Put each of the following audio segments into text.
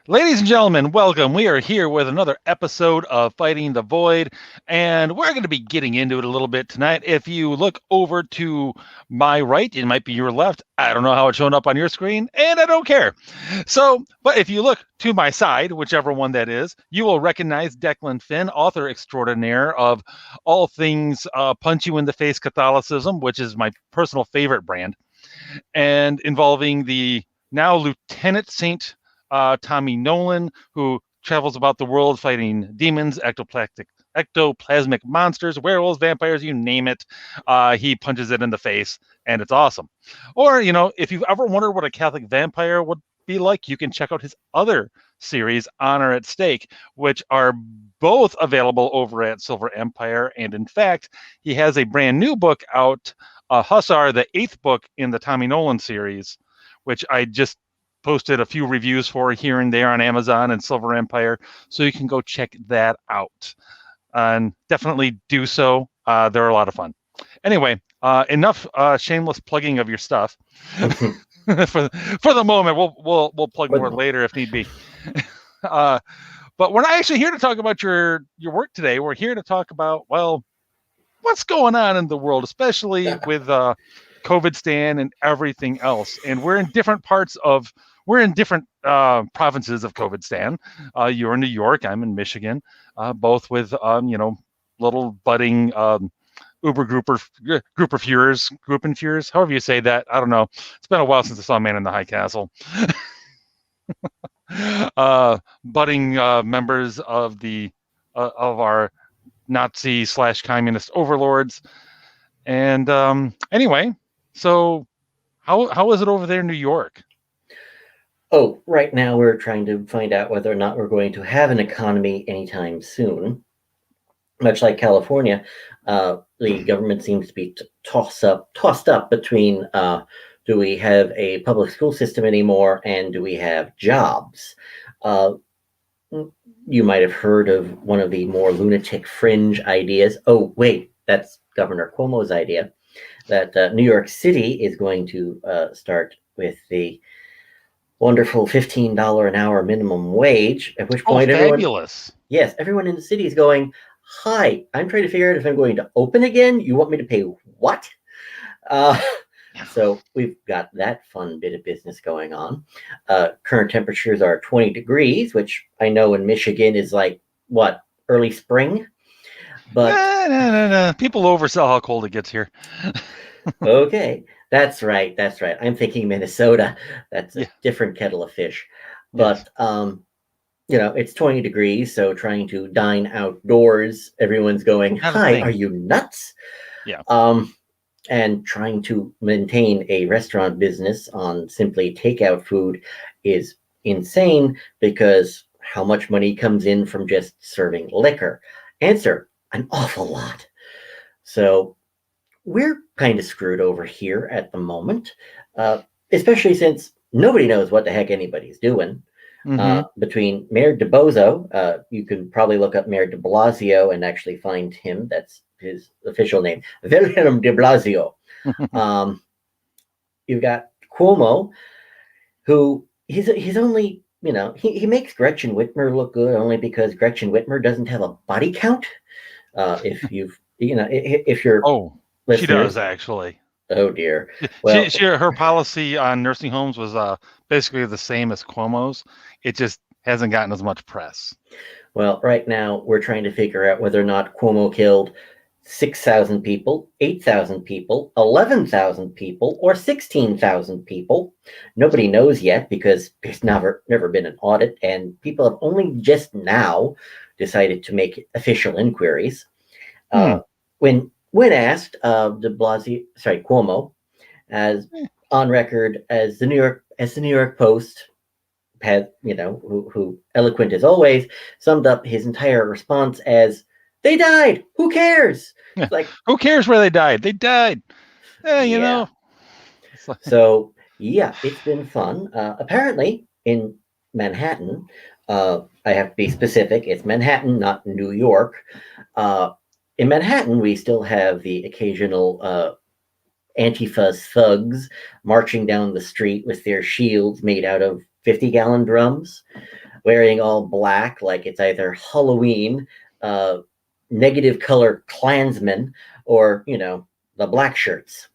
Ladies and gentlemen, welcome. We are here with another episode of Fighting the Void, and we're going to be getting into it a little bit tonight. If you look over to my right, it might be your left. I don't know how it's showing up on your screen, and I don't care. But if you look to my side, whichever one that is, you will recognize Declan Finn, author extraordinaire of all things punch you in the face Catholicism, which is my personal favorite brand, and involving the now Lieutenant Saint Tommy Nolan, who travels about the world fighting demons, ectoplasmic monsters, werewolves, vampires, you name it. He punches it in the face, and it's awesome. Or, if you've ever wondered what a Catholic vampire would be like, you can check out his other series, Honor at Stake, which are both available over at Silver Empire. And in fact, he has a brand new book out, Hussar, the 8th book in the Tommy Nolan series, which I just posted a few reviews for here and there on Amazon and Silver Empire, so you can go check that out. And definitely do so. They're a lot of fun. Anyway, enough shameless plugging of your stuff. for the moment, we'll plug more later if need be. But we're not actually here to talk about your work today. We're here to talk about, well, what's going on in the world, especially with Covidstan and everything else. And we're in different provinces of Covidstan. You're in New York, I'm in Michigan, both with little budding Gruppenführers, however you say that. I don't know. It's been a while since I saw Man in the High Castle. Budding members of of our Nazi/communist overlords. And anyway, so how is it over there in New York? Oh, right now we're trying to find out whether or not we're going to have an economy anytime soon. Much like California, the government seems to be tossed up between do we have a public school system anymore and do we have jobs? You might have heard of one of the more lunatic fringe ideas. Oh, wait, that's Governor Cuomo's idea, that New York City is going to start with the wonderful $15 an hour minimum wage, at which point fabulous. Everyone in the city is going, hi, I'm trying to figure out if I'm going to open again. You want me to pay what? So we've got that fun bit of business going on. Current temperatures are 20 degrees, which I know in Michigan is like, what, early spring? But no. People oversell how cold it gets here. Okay, that's right. I'm thinking Minnesota. That's a different kettle of fish. But it's 20 degrees, so trying to dine outdoors, everyone's going, hi, are you nuts? Yeah. And trying to maintain a restaurant business on simply takeout food is insane, because how much money comes in from just serving liquor? Answer, an awful lot. So we're kind of screwed over here at the moment, especially since nobody knows what the heck anybody's doing. Between Mayor DeBozo, you can probably look up Mayor de Blasio and actually find him. That's his official name, Wilhelm de Blasio. You've got Cuomo, who he's only, he makes Gretchen Whitmer look good only because Gretchen Whitmer doesn't have a body count. If you're she does actually. Oh dear. Well, her policy on nursing homes was basically the same as Cuomo's. It just hasn't gotten as much press. Well, right now we're trying to figure out whether or not Cuomo killed 6,000 people, 8,000 people, 11,000 people, or 16,000 people. Nobody knows yet because there's never been an audit, and people have only just now decided to make official inquiries. When asked, Cuomo, as on record as the New York Post had, who eloquent as always, summed up his entire response as, "They died. Who cares?" It's like, who cares where they died? They died. You know. So it's been fun. Apparently in Manhattan, I have to be specific. It's Manhattan, not New York. In Manhattan, we still have the occasional Antifa thugs marching down the street with their shields made out of 50-gallon drums, wearing all black, like it's either Halloween, uh, negative color Klansmen, or the black shirts.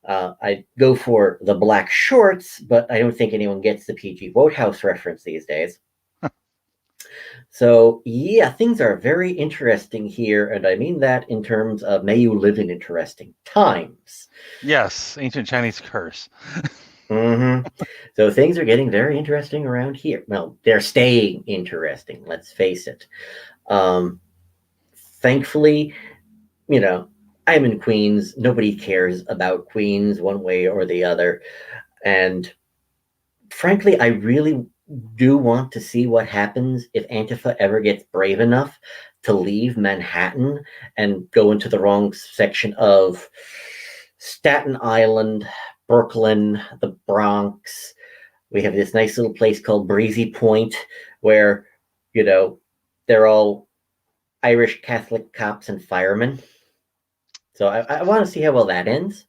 I go for the black shorts, but I don't think anyone gets the PG Wodehouse reference these days. So, yeah, things are very interesting here, and I mean that in terms of may you live in interesting times. Yes, ancient Chinese curse. Mm-hmm. So things are getting very interesting around here. Well, they're staying interesting, let's face it. Um, Thankfully, you know, I'm in Queens. Nobody cares about Queens one way or the other. And frankly, I really do want to see what happens if Antifa ever gets brave enough to leave Manhattan and go into the wrong section of Staten Island, Brooklyn, the Bronx. We have this nice little place called Breezy Point where, you know, they're all Irish Catholic cops and firemen. So I want to see how well that ends.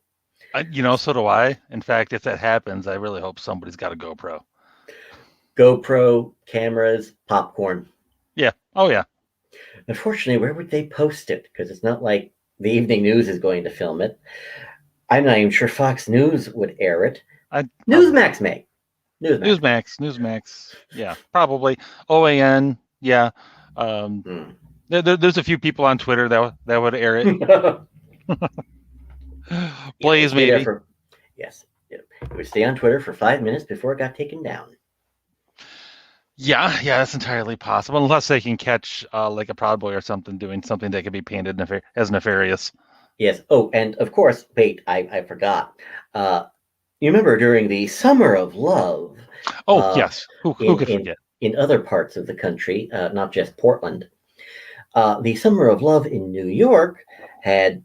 So do I. In fact, if that happens, I really hope somebody's got a GoPro. GoPro, cameras, popcorn. Yeah. Oh, yeah. Unfortunately, where would they post it? Because it's not like the evening news is going to film it. I'm not even sure Fox News would air it. Newsmax may. Newsmax. Yeah, probably. OAN. Yeah. Um, there's a few people on Twitter that would air it. Blaze, maybe. Yes. It would stay on Twitter for 5 minutes before it got taken down. Yeah, that's entirely possible, unless they can catch like a Proud Boy or something doing something that could be painted as nefarious. Yes. Oh, and of course, wait, I forgot. You remember during the Summer of Love? Oh, yes. Who could forget? In other parts of the country, not just Portland, the Summer of Love in New York had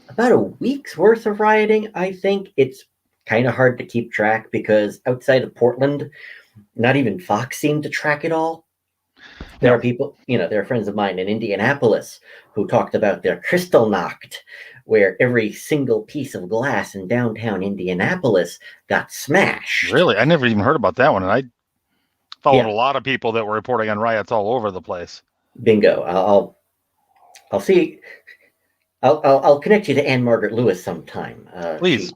about a week's worth of rioting. I think it's kind of hard to keep track because outside of Portland, not even Fox seemed to track it all. There are people, there are friends of mine in Indianapolis who talked about their Kristallnacht, where every single piece of glass in downtown Indianapolis got smashed. Really? I never even heard about that one. And I followed a lot of people that were reporting on riots all over the place. Bingo. I'll see. I'll connect you to Anne Margaret Lewis sometime. Please.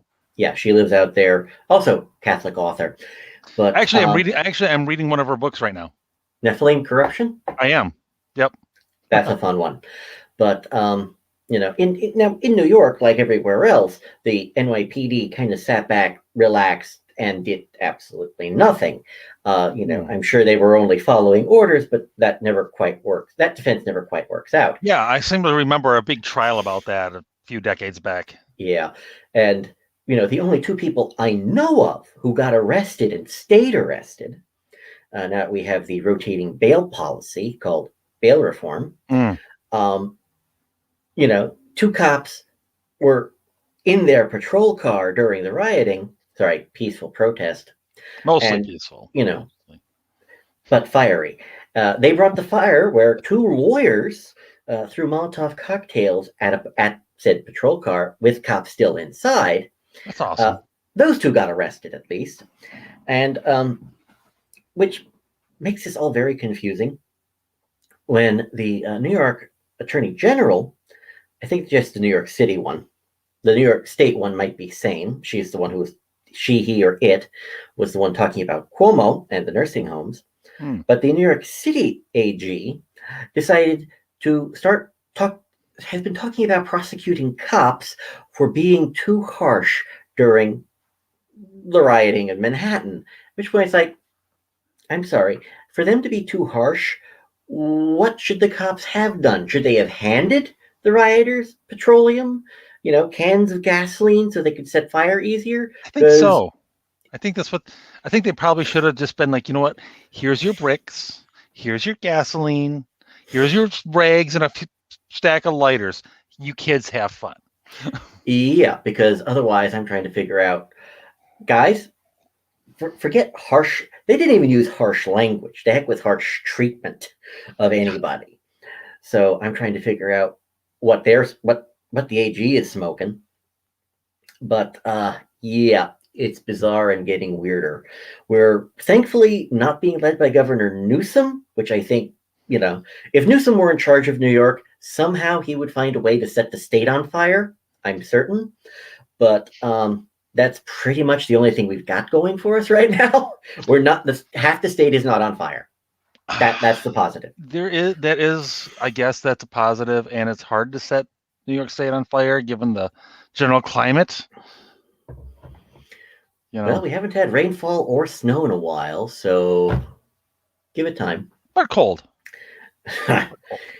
She lives out there. Also, Catholic author. But actually, I'm reading one of her books right now. Nephilim Corruption. I am. Yep. That's a fun one. But in New York, like everywhere else, the NYPD kind of sat back, relaxed, and did absolutely nothing. I'm sure they were only following orders, but that never quite works. That defense never quite works out. Yeah, I seem to remember a big trial about that a few decades back. Yeah, and the only two people I know of who got arrested and stayed arrested. Now we have the rotating bail policy called bail reform. Two cops were in their patrol car during the rioting. Sorry, peaceful protest. Mostly peaceful. But fiery. They brought the fire where two lawyers threw Molotov cocktails at said patrol car with cops still inside. That's awesome. Those two got arrested at least. And which makes this all very confusing. When the New York Attorney General, I think just the New York City one, the New York State one might be sane. She's the one who was, he, or it was the one talking about Cuomo and the nursing homes. But the New York City AG decided to has been talking about prosecuting cops for being too harsh during the rioting in Manhattan, which point it's like, I'm sorry, for them to be too harsh, what should the cops have done? Should they have handed the rioters petroleum, cans of gasoline so they could set fire easier? I think so. I think they probably should have just been like, you know what? Here's your bricks. Here's your gasoline. Here's your rags and a stack of lighters. You kids have fun. Yeah, because otherwise I'm trying to figure out, guys, forget harsh. They didn't even use harsh language. The heck with harsh treatment of anybody. So I'm trying to figure out what the AG is smoking. But yeah, it's bizarre and getting weirder. We're thankfully not being led by Governor Newsom, which I think, if Newsom were in charge of New York, somehow he would find a way to set the state on fire, I'm certain. But that's pretty much the only thing we've got going for us right now. We're not, half the state is not on fire. That's the positive. That is, I guess that's a positive, and it's hard to set New York State on fire given the general climate. Well, we haven't had rainfall or snow in a while, so give it time. But cold.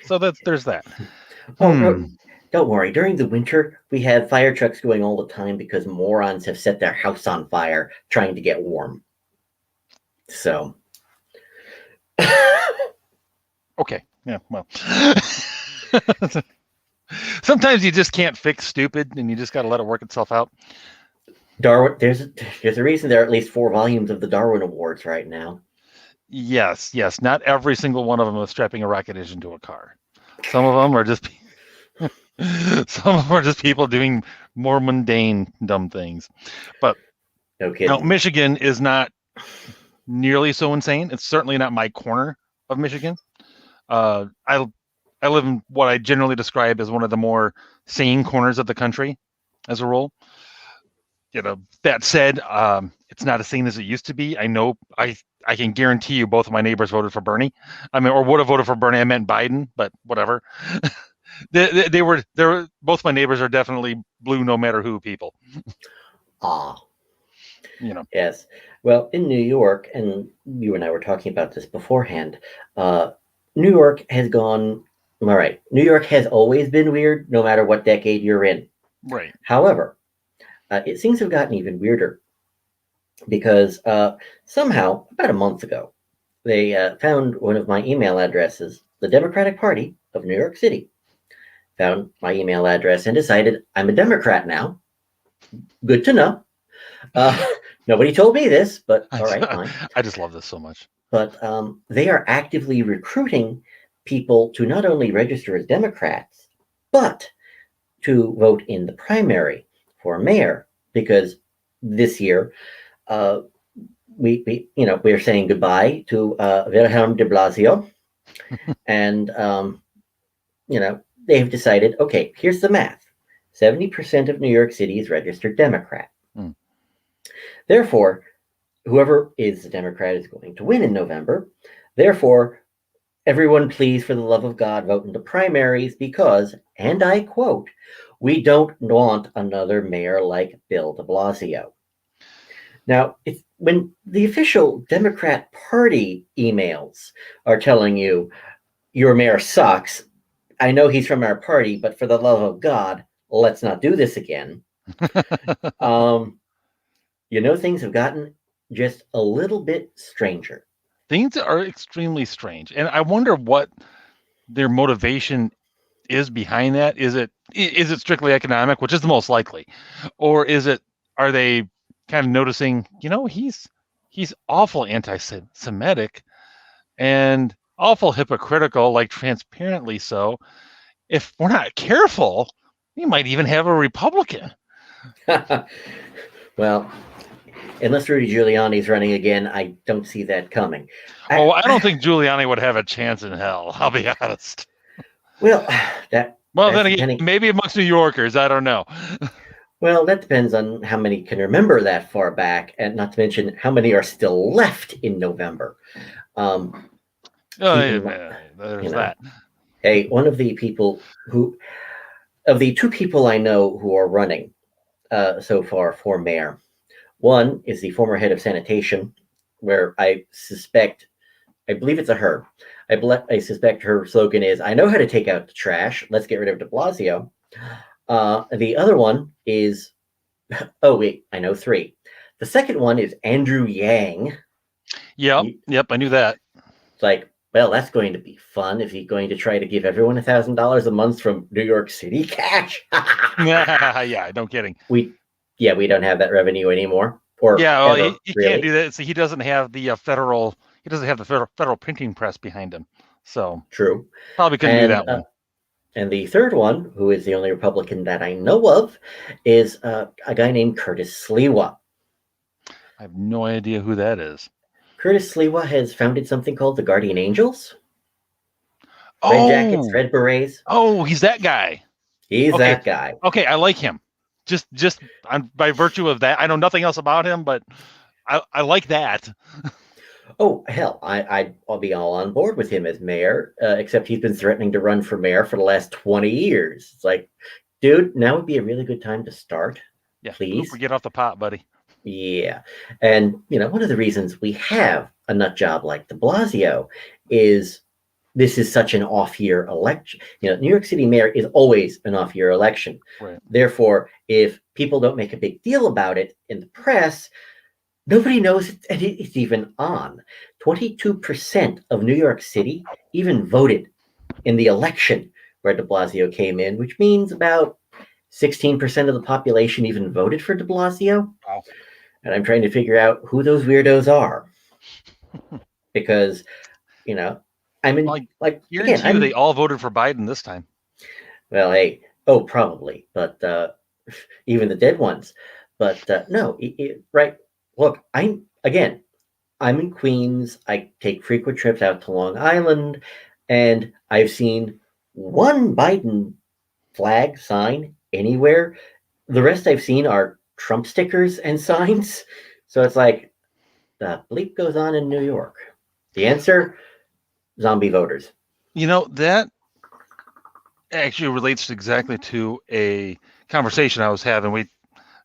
So there's that. Oh, don't worry. During the winter, we have fire trucks going all the time because morons have set their house on fire trying to get warm. So. Okay. Yeah, well. Sometimes you just can't fix stupid, and you just got to let it work itself out. Darwin, there's a reason there are at least 4 volumes of the Darwin Awards right now. Yes. Not every single one of them is strapping a rocket engine to a car. Some of them are just people doing more mundane, dumb things. But no kidding. Now, Michigan is not nearly so insane. It's certainly not my corner of Michigan. I live in what I generally describe as one of the more sane corners of the country, as a rule. That said, it's not as sane as it used to be. I know I can guarantee you both of my neighbors voted for Bernie. Or would have voted for Bernie. I meant Biden, but whatever. they were both my neighbors are definitely blue no matter who people. Yes. Well, in New York, and you and I were talking about this beforehand, New York has gone, all right, New York has always been weird no matter what decade you're in. Right. However, it seems to have gotten even weirder because somehow, about a month ago, they found one of my email addresses. The Democratic Party of New York City found my email address and decided I'm a Democrat now. Good to know. Nobody told me this, but all right, fine. I just love this so much. But they are actively recruiting people to not only register as Democrats, but to vote in the primary for mayor, because this year we're saying goodbye to Wilhelm de Blasio, and they've decided, okay, here's the math: 70% of New York City is registered Democrat. Therefore, whoever is the Democrat is going to win in November. Therefore, everyone, please, for the love of God, vote in the primaries because, and I quote, we don't want another mayor like Bill de Blasio. Now, when the official Democrat Party emails are telling you your mayor sucks, I know he's from our party, but for the love of God, let's not do this again. Things have gotten just a little bit stranger. Things are extremely strange. And I wonder what their motivation is behind that. Is it strictly economic, which is the most likely? Or are they kind of noticing, he's awful anti-Semitic and awful hypocritical, like transparently so. If we're not careful, we might even have a Republican. Well, unless Rudy Giuliani's running again, I don't see that coming. I don't think Giuliani would have a chance in hell. I'll be honest. Well, then again, maybe amongst New Yorkers, I don't know. Well, that depends on how many can remember that far back, and not to mention how many are still left in November. There's that. Hey, one of the people of the 2 people I know who are running so far for mayor, one is the former head of sanitation, where I believe it's a her. I suspect her slogan is, I know how to take out the trash. Let's get rid of de Blasio. The other one is, I know 3. The second one is Andrew Yang. Yep, I knew that. It's like, well, that's going to be fun. Is he going to try to give everyone $1,000 a month from New York City cash? Yeah, no kidding. We don't have that revenue anymore. He really? Can't do that. So he doesn't have the federal printing press behind him. So true. Probably couldn't do that one. And the third one, who is the only Republican that I know of, is a guy named Curtis Sliwa. have no idea who that is. Curtis Sliwa has founded something called the Guardian Angels. Red jackets, Oh, red berets. he's that guy. He's Okay, that guy. okay, I like him. Just by virtue of that, I know nothing else about him, but I like that. Oh, hell, I'll be all on board with him as mayor, except he's been threatening to run for mayor for the last 20 years. It's like, dude, now would be a really good time to start. Yeah, Please. Cooper, get off the pot, buddy. Yeah. And, one of the reasons we have a nut job like de Blasio is this is such an off-year election. New York City mayor is always an off-year election. Right. Therefore, if people don't make a big deal about it in the press, nobody knows it's even on. 22% of New York City even voted in the election where de Blasio came in, which means about 16% of the population even voted for de Blasio. Wow. And I'm trying to figure out who those weirdos are. Because, I'm in, they all voted for Biden this time. Well, hey, probably, but even the dead ones. But no, right. Look, I'm in Queens. I take frequent trips out to Long Island, and I've seen one Biden flag sign anywhere. The rest I've seen are Trump stickers and signs. So it's like, the bleep goes on in New York. The answer, zombie voters. That actually relates exactly to a conversation I was having. We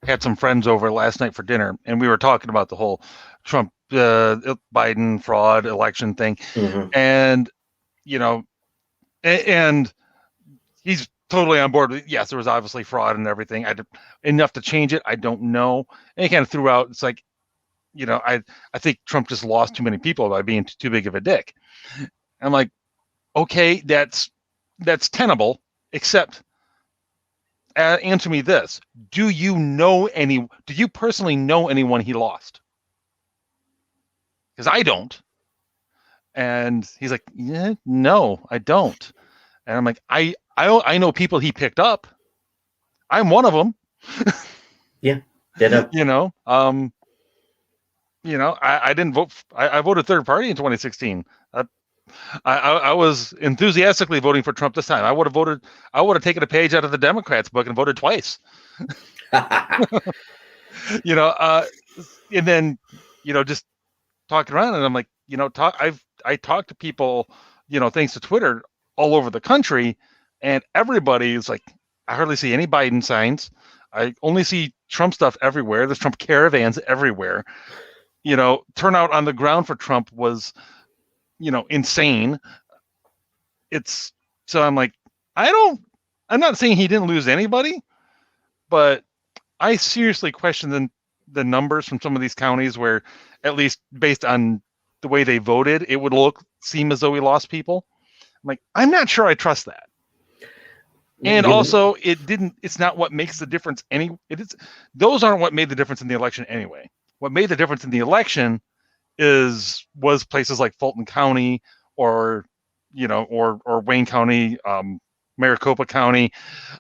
had some friends over last night for dinner, and we were talking about the whole Trump Biden fraud election thing. Mm-hmm. And and he's totally on board. Yes, there was obviously fraud and everything. Enough to change it, I don't know. And he kind of threw out, it's like, I think Trump just lost too many people by being too big of a dick. I'm like, okay, that's tenable, except answer me this. Do you personally know anyone he lost? Because I don't. And he's like, yeah, no, I don't. And I'm like, I know people he picked up. I'm one of them. Yeah. Ditto. I didn't vote. I voted third party in 2016. I was enthusiastically voting for Trump this time. I would have taken a page out of the Democrats' book and voted twice. And then, just talking around, and I'm like, I talked to people, thanks to Twitter, all over the country, and everybody is like, I hardly see any Biden signs. I only see Trump stuff everywhere. There's Trump caravans everywhere. Turnout on the ground for Trump was, insane. So I'm like, I'm not saying he didn't lose anybody, but I seriously question the numbers from some of these counties where, at least based on the way they voted, it would seem as though he lost people. I'm like, I'm not sure I trust that. And also, it's not what makes the difference. Those aren't what made the difference in the election anyway. What made the difference in the election was places like Fulton County or Wayne County, Maricopa County,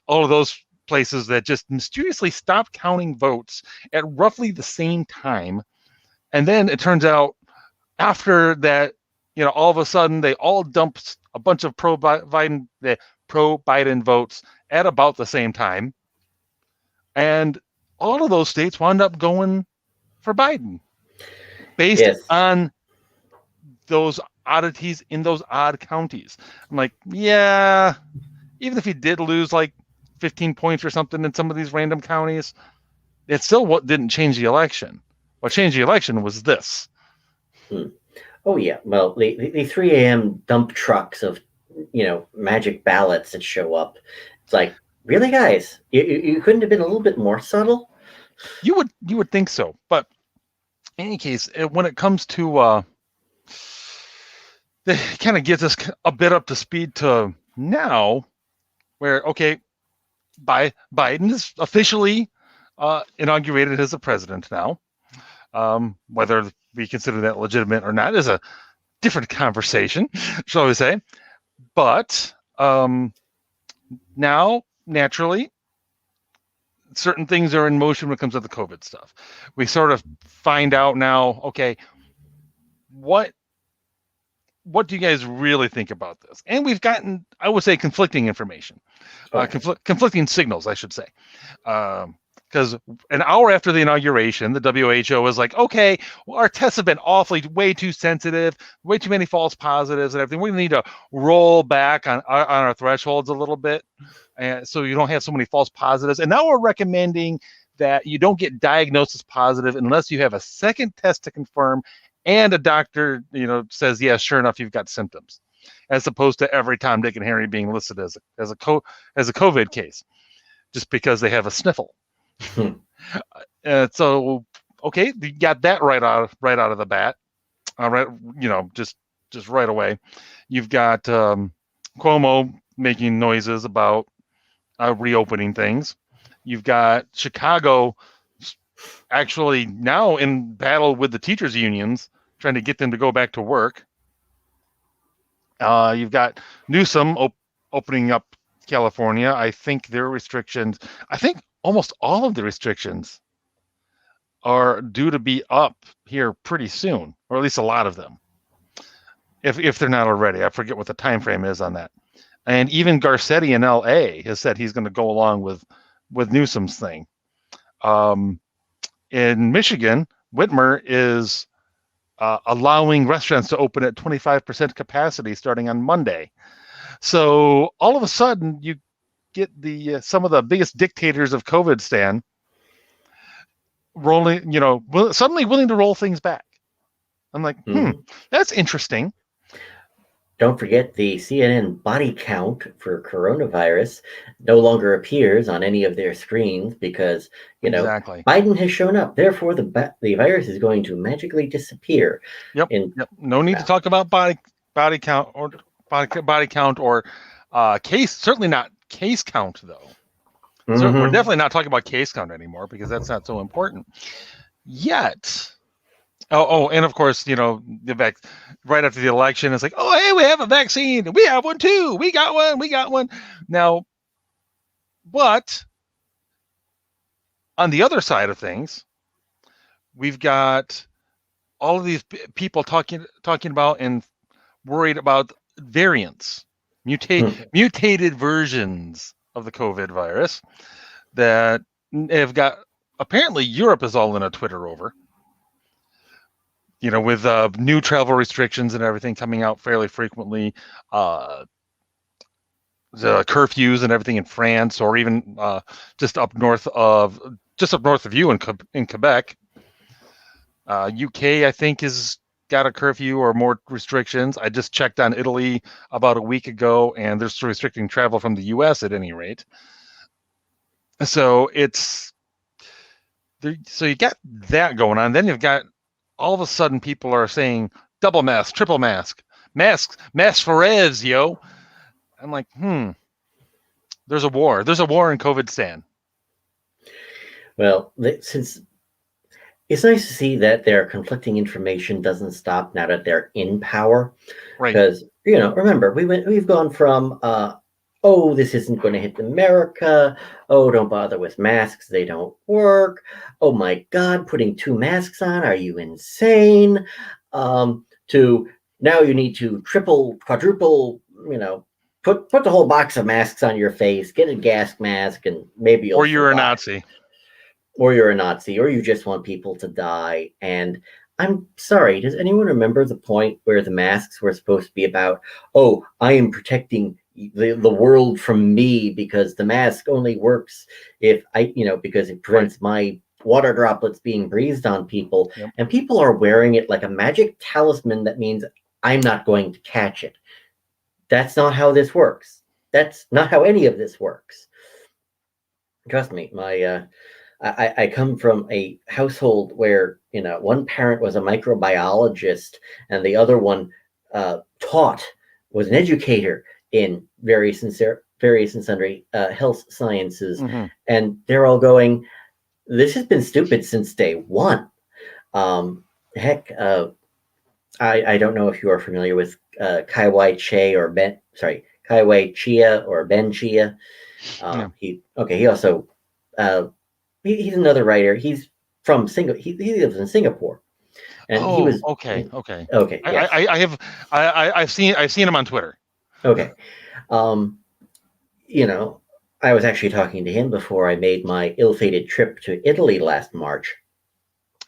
all of those places that just mysteriously stopped counting votes at roughly the same time. And then it turns out after that, all of a sudden they all dumped a bunch of pro-Biden votes at about the same time. And all of those states wound up going for Biden based on those oddities in those odd counties. I'm like, yeah, even if he did lose like 15 points or something in some of these random counties, it still didn't change the election. What changed the election was this. Oh, yeah. Well, the 3 a.m. dump trucks of, magic ballots that show up. It's like, really, guys? You couldn't have been a little bit more subtle? You would think so. But in any case, when it comes to it kind of gets us a bit up to speed to now, where, okay, Biden is officially inaugurated as a president now. Whether we consider that legitimate or not is a different conversation, shall we say. But now, naturally, certain things are in motion when it comes to the COVID stuff. We sort of find out now, okay, what do you guys really think about this? And we've gotten, I would say, conflicting information, conflicting signals, I should say. Because an hour after the inauguration, the WHO was like, okay, well, our tests have been awfully way too sensitive, way too many false positives and everything. We need to roll back on our thresholds a little bit, and so you don't have so many false positives. And now we're recommending that you don't get diagnosed as positive unless you have a second test to confirm and a doctor, says, yes, sure enough, you've got symptoms, as opposed to every Tom, Dick, and Harry being listed as a COVID case, just because they have a sniffle. So, okay, you got that right out of the bat, right? Just right away. You've got Cuomo making noises about reopening things. You've got Chicago actually now in battle with the teachers' unions, trying to get them to go back to work. You've got Newsom opening up California. I think their restrictions, I think almost all of the restrictions are due to be up here pretty soon, or at least a lot of them, if they're not already. I forget what the time frame is on that. And even Garcetti in LA has said he's going to go along with Newsom's thing. In Michigan, Whitmer is allowing restaurants to open at 25% capacity starting on Monday. So all of a sudden, you get some of the biggest dictators of Covidstan rolling, suddenly willing to roll things back. I'm like, that's interesting. Don't forget the CNN body count for coronavirus no longer appears on any of their screens because, exactly. Biden has shown up. Therefore, the virus is going to magically disappear. Yep. No need to talk about body count or body count or case. Certainly not case count, though. So we're definitely not talking about case count anymore because that's not so important yet. Oh, and of course, right after the election, it's like, oh, hey, we have a vaccine. We have one too. We got one. Now, but on the other side of things, we've got all of these people talking about and worried about variants, mutated versions of the COVID virus that have got, apparently Europe is all in a Twitter over. With new travel restrictions and everything coming out fairly frequently, the curfews and everything in France, or even just up north of you in Quebec. UK, I think, has got a curfew or more restrictions. I just checked on Italy about a week ago, and they're still restricting travel from the US at any rate. So so you got that going on. Then you've got, all of a sudden, people are saying double mask, triple mask, masks for revs, yo. I'm like, there's a war. There's a war in Covidstan. Well, since it's nice to see that their conflicting information doesn't stop now that they're in power. Right. Because, remember, we've gone from, oh, this isn't going to hit America. Oh, don't bother with masks. They don't work. Oh, my God, putting 2 masks on. Are you insane? To now you need to triple, quadruple, put the whole box of masks on your face, get a gas mask, and maybe you'll Or you're survive. A Nazi. Or you're a Nazi, or you just want people to die. And I'm sorry, does anyone remember the point where the masks were supposed to be about, oh, I am protecting the world from me because the mask only works if because it prevents my water droplets being breathed on people. Yep. And people are wearing it like a magic talisman that means I'm not going to catch it. That's not how this works. That's not how any of this works. Trust me, I come from a household where, one parent was a microbiologist and the other one was an educator in various and sundry health sciences. And they're all going, this has been stupid since day one. Heck, I don't know if you are familiar with Kaiwai Chia or Ben Chia. He also he's another writer. He's from Singapore. He lives in Singapore, and he Oh, was okay. okay. Yes, I've seen him on Twitter. okay. Um, you know, I was actually talking to him before I made my ill-fated trip to Italy last March,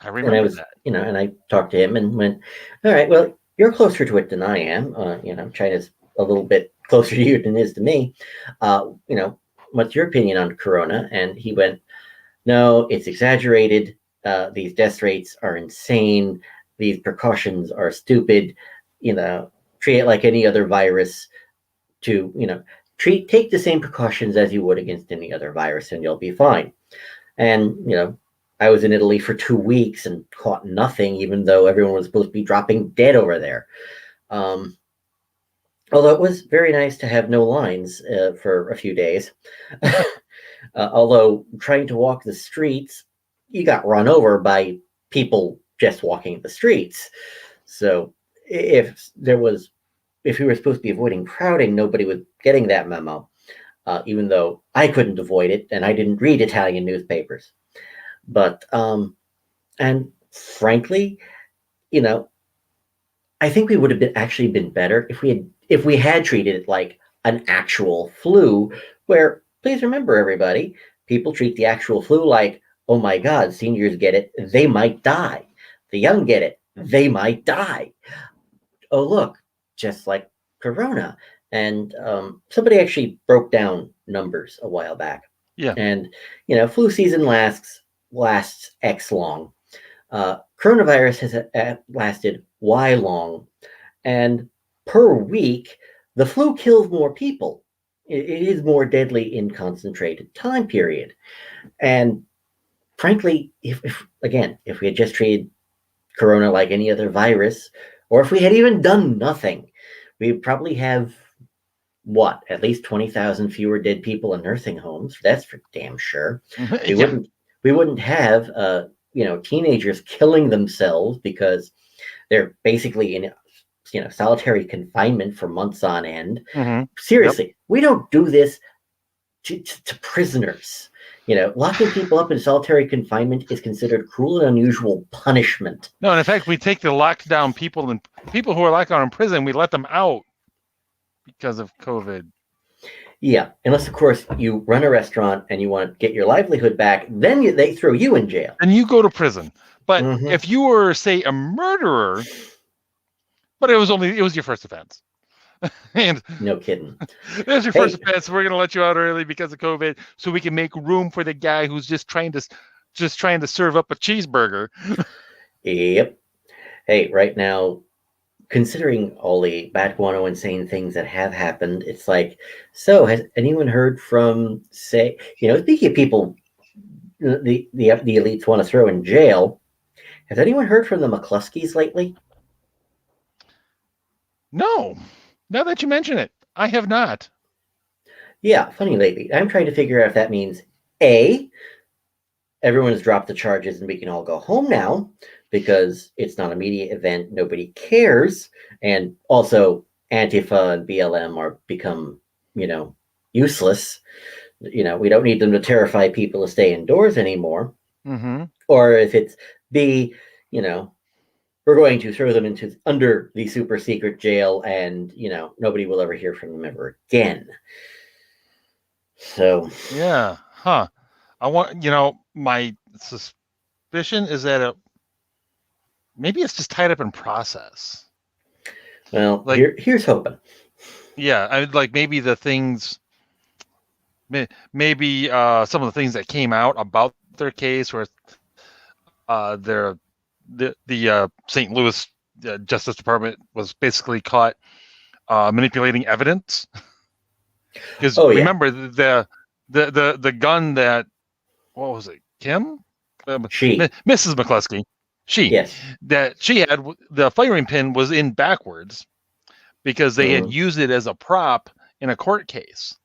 I and I remember was, that. and I talked to him and went, "All right, well, you're closer to it than I am. China's a little bit closer to you than it is to me. What's your opinion on Corona?" And he went, "No, it's exaggerated. These death rates are insane. These precautions are stupid. You know, treat it like any other virus. To take the same precautions as you would against any other virus, and you'll be fine." And I was in Italy for 2 weeks and caught nothing, even though everyone was supposed to be dropping dead over there. Um, Although it was very nice to have no lines for a few days. Although trying to walk the streets, you got run over by people just walking the streets. So if we were supposed to be avoiding crowding, nobody was getting that memo. Even though I couldn't avoid it and I didn't read Italian newspapers. But and frankly, you know, I think we would have been better if we had treated it like an actual flu. Where, please remember, everybody, people treat the actual flu like, oh my God, seniors get it, they might die. The young get it, they might die. Oh look, just like Corona. And somebody actually broke down numbers a while back. Yeah. And flu season lasts X long. Coronavirus has lasted Y long, and per week, the flu kills more people. It is more deadly in concentrated time period. And frankly, if we had just treated Corona like any other virus, or if we had even done nothing, we'd probably have at least 20,000 fewer dead people in nursing homes. That's for damn sure. We Yeah. wouldn't have teenagers killing themselves because they're basically in solitary confinement for months on end. Mm-hmm. Seriously, yep. We don't do this to prisoners. Locking people up in solitary confinement is considered cruel and unusual punishment. No, and in fact, we take the lockdown people who are locked down in prison, we let them out because of COVID. Yeah, unless of course you run a restaurant and you want to get your livelihood back, then they throw you in jail. And you go to prison. But if you were, say, a murderer, but it was your first offense. And no kidding. There's your first offense. We're going to let you out early because of COVID, so we can make room for the guy who's just trying to serve up a cheeseburger. Yep. Hey, right now, considering all the bad guano insane things that have happened, it's like, so has anyone heard from, say, speaking of people the elites want to throw in jail, has anyone heard from the McCluskeys lately? No. Now that you mention it, I have not. Yeah, funny lately. I'm trying to figure out if that means A, everyone has dropped the charges and we can all go home now because it's not a media event, nobody cares, and also Antifa and BLM are become, useless. We don't need them to terrify people to stay indoors anymore. Mm-hmm. Or if it's B, we're going to throw them under the super secret jail and, nobody will ever hear from them ever again. So. Yeah. Huh. My suspicion is that maybe it's just tied up in process. Well, here's hoping. Yeah. I like maybe the things, maybe some of the things that came out about their case where the St. Louis Justice Department was basically caught manipulating evidence. Because remember the gun that, what was it, Kim? She. Mrs. McCluskey. Yes. That she had, the firing pin was in backwards because they had used it as a prop in a court case.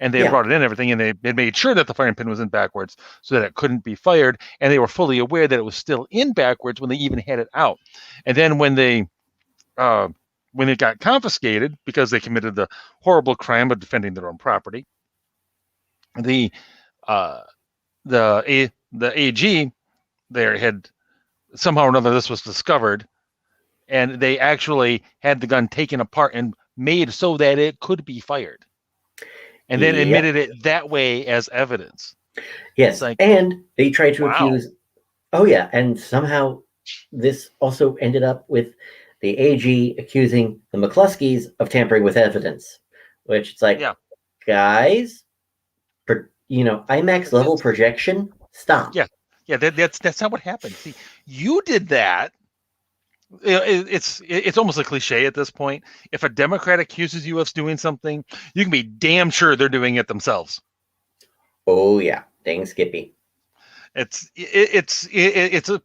And they had brought it in and everything, and they had made sure that the firing pin was in backwards so that it couldn't be fired. And they were fully aware that it was still in backwards when they even had it out. And then when it got confiscated because they committed the horrible crime of defending their own property, the the AG there had somehow or another this was discovered, and they actually had the gun taken apart and made so that it could be fired, and then Yep. admitted it that way as evidence. Yes, like, and they tried to wow. accuse. Oh yeah, and somehow this also ended up with the AG accusing the McCluskeys of tampering with evidence, which it's like, Yeah. guys, IMAX level projection, stop. Yeah, that's not what happened. See, you did that. It's almost a cliche at this point. If a Democrat accuses you of doing something, you can be damn sure they're doing it themselves. Oh yeah, dang Skippy. It's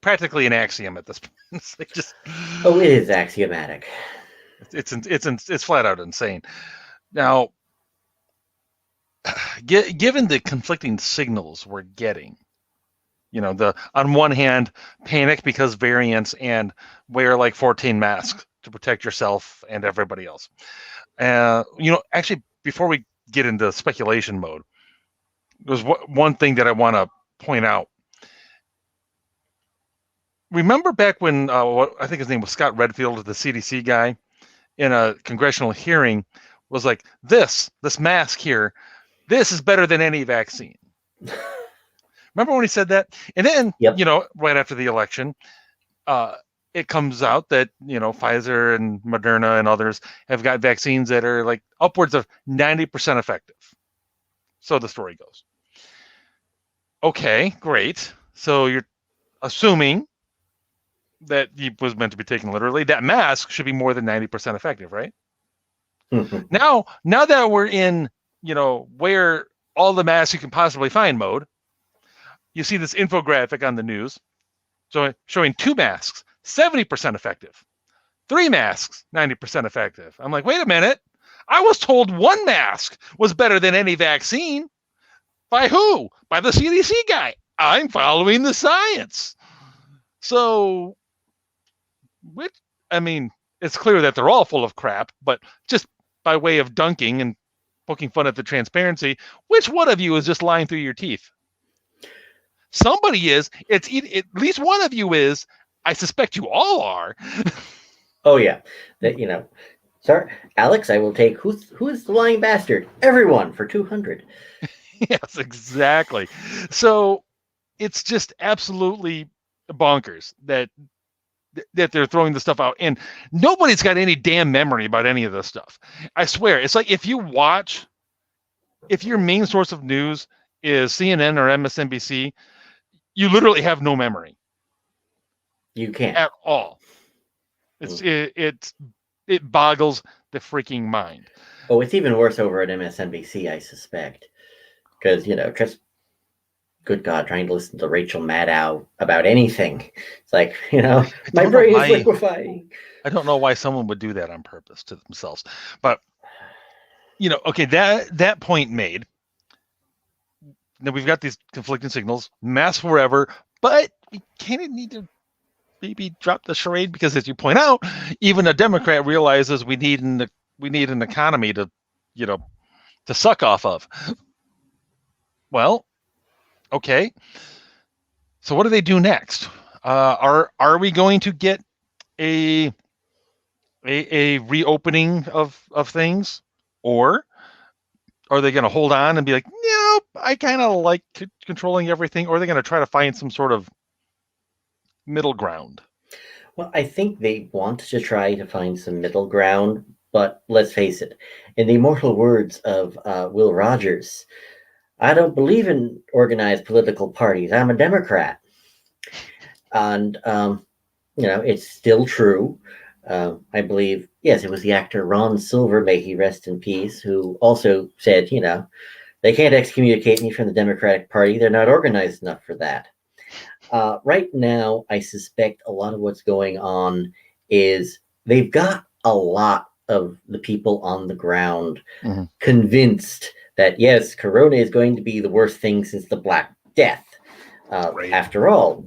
practically an axiom at this point. It's like just, oh, it is axiomatic. It's flat out insane. Now, given the conflicting signals we're getting, the on one hand, panic because variants and wear like 14 masks to protect yourself and everybody else. Actually, before we get into speculation mode, there's one thing that I want to point out. Remember back when what I think his name was Scott Redfield, the CDC guy, in a congressional hearing, was like, this mask here, this is better than any vaccine. Remember when he said that? And then, Yep. Right after the election, it comes out that, Pfizer and Moderna and others have got vaccines that are like upwards of 90% effective. So the story goes. Okay, great. So you're assuming that he was meant to be taken literally. That mask should be more than 90% effective, right? Now that we're in, wear all the masks you can possibly find mode, you see this infographic on the news showing 2 masks, 70% effective, 3 masks, 90% effective. I'm like, wait a minute. I was told 1 mask was better than any vaccine. By who? By the CDC guy. I'm following the science. So, it's clear that they're all full of crap, but just by way of dunking and poking fun at the transparency, which one of you is just lying through your teeth? Somebody is. At least one of you is. I suspect you all are. Oh yeah, that Sorry, Alex, I will take who is the lying bastard? Everyone for 200. Yes, exactly. So it's just absolutely bonkers that they're throwing the stuff out, and nobody's got any damn memory about any of this stuff. I swear, it's like if your main source of news is CNN or MSNBC, you literally have no memory. You can't at all. It boggles the freaking mind. Oh, it's even worse over at MSNBC, I suspect, because just good God, trying to listen to Rachel Maddow about anything. It's like, my brain is liquefying. I don't know why someone would do that on purpose to themselves. But, okay, that point made. Now we've got these conflicting signals, mask forever, but we kind of need to maybe drop the charade because, as you point out, even a Democrat realizes we need an economy to suck off of. Well, okay. So what do they do next? Are we going to get a reopening of things, or are they going to hold on and be like, nope, I kind of like controlling everything, or are they going to try to find some sort of middle ground? Well, I think they want to try to find some middle ground, but let's face it, in the immortal words of Will Rogers, I don't believe in organized political parties. I'm a Democrat. And, it's still true. I believe, yes, it was the actor Ron Silver, may he rest in peace, who also said, they can't excommunicate me from the Democratic Party. They're not organized enough for that. Right now, I suspect a lot of what's going on is they've got a lot of the people on the ground convinced that, yes, Corona is going to be the worst thing since the Black Death. Right. After all,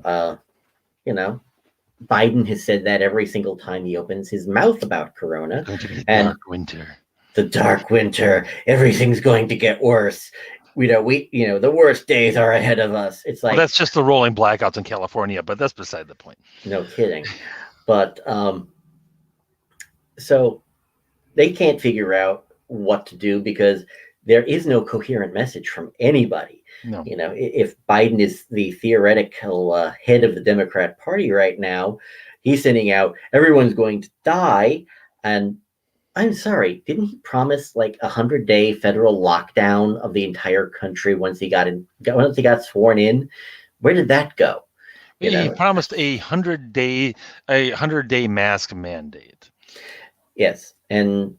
Biden has said that every single time he opens his mouth about Corona. It's going to be a dark winter. The dark winter. Everything's going to get worse. The worst days are ahead of us. It's Well, like, that's just the rolling blackouts in California, but that's beside the point. no kidding. But so they can't figure out what to do because there is no coherent message from anybody. No. If Biden is the theoretical head of the Democrat Party right now, he's sending out everyone's going to die. And I'm sorry, didn't he promise like 100-day federal lockdown of the entire country once he got sworn in? Where did that go? He promised a 100-day mask mandate. Yes, and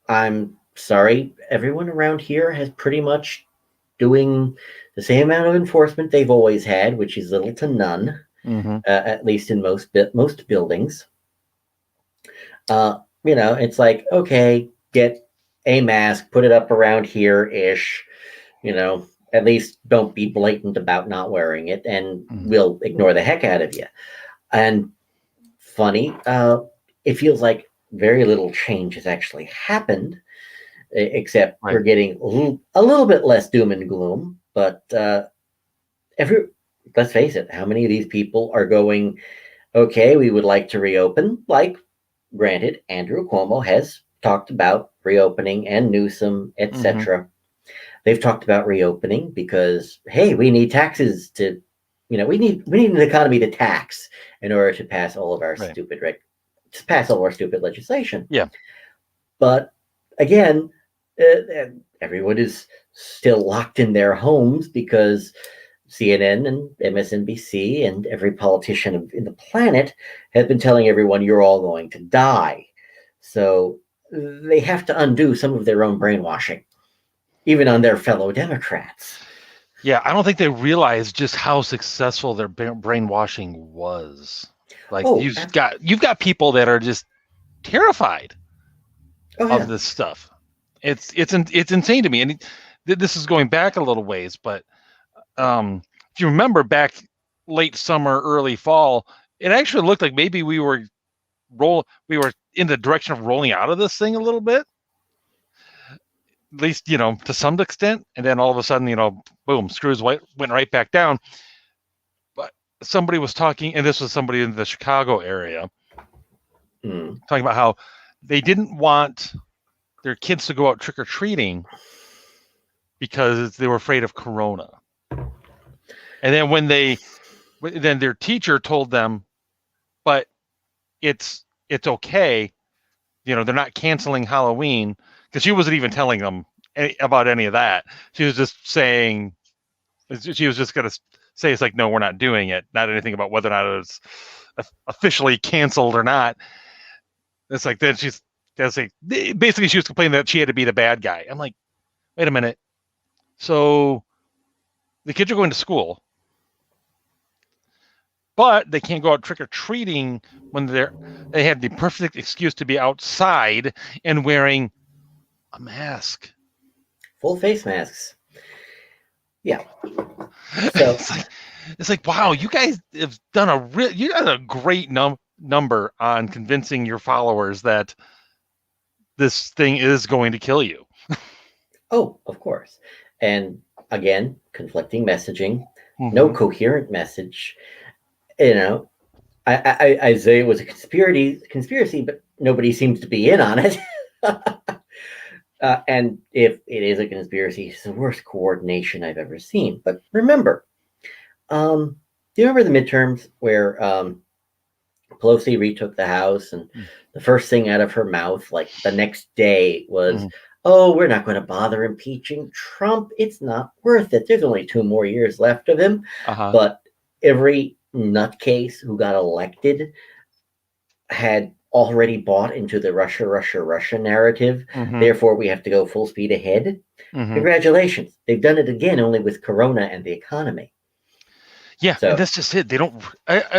I'm sorry, everyone around here has pretty much doing the same amount of enforcement they've always had, which is little to none, at least in most buildings. It's like, okay, get a mask, put it up around here-ish, at least don't be blatant about not wearing it, and we'll ignore the heck out of you. And funny, it feels like very little change has actually happened, except we're getting a little bit less doom and gloom. But let's face it, how many of these people are going, okay, we would like to reopen? Like, granted, Andrew Cuomo has talked about reopening, and Newsom, etc. They've talked about reopening because, hey, we need taxes to, we need an economy to tax in order to pass all of our stupid legislation. Yeah. But again, everyone is still locked in their homes because CNN and MSNBC and every politician in the planet have been telling everyone you're all going to die. So they have to undo some of their own brainwashing, even on their fellow Democrats. Yeah, I don't think they realize just how successful their brainwashing was. Like, you've got people that are just terrified of this stuff. It's insane to me. And this is going back a little ways, but if you remember back late summer, early fall, it actually looked like maybe we were in the direction of rolling out of this thing a little bit, at least, to some extent. And then all of a sudden, boom, screws went right back down. But somebody was talking, and this was somebody in the Chicago area, talking about how they didn't want their kids to go out trick-or-treating because they were afraid of Corona. And then then their teacher told them, but it's okay, they're not canceling Halloween, because she wasn't even telling them about any of that. She was just saying, she was just going to say, it's like, no, we're not doing it. Not anything about whether or not it's officially canceled or not. It's like, then basically she was complaining that she had to be the bad guy. I'm like, wait a minute. So the kids are going to school, but they can't go out trick-or-treating when they have the perfect excuse to be outside and wearing a mask. Full face masks. Yeah. So it's like, wow, you guys have done a great number on convincing your followers that this thing is going to kill you. Oh, of course. And again, conflicting messaging, no coherent message. I say it was a conspiracy, but nobody seems to be in on it. And if it is a conspiracy, it's the worst coordination I've ever seen. But remember, do you remember the midterms where Pelosi retook the House, and the first thing out of her mouth, like the next day, was, oh, we're not going to bother impeaching Trump. It's not worth it. There's only 2 more years left of him. But every nutcase who got elected had already bought into the Russia narrative. Therefore, we have to go full speed ahead. Congratulations. They've done it again, only with Corona and the economy. Yeah, and that's just it. They don't.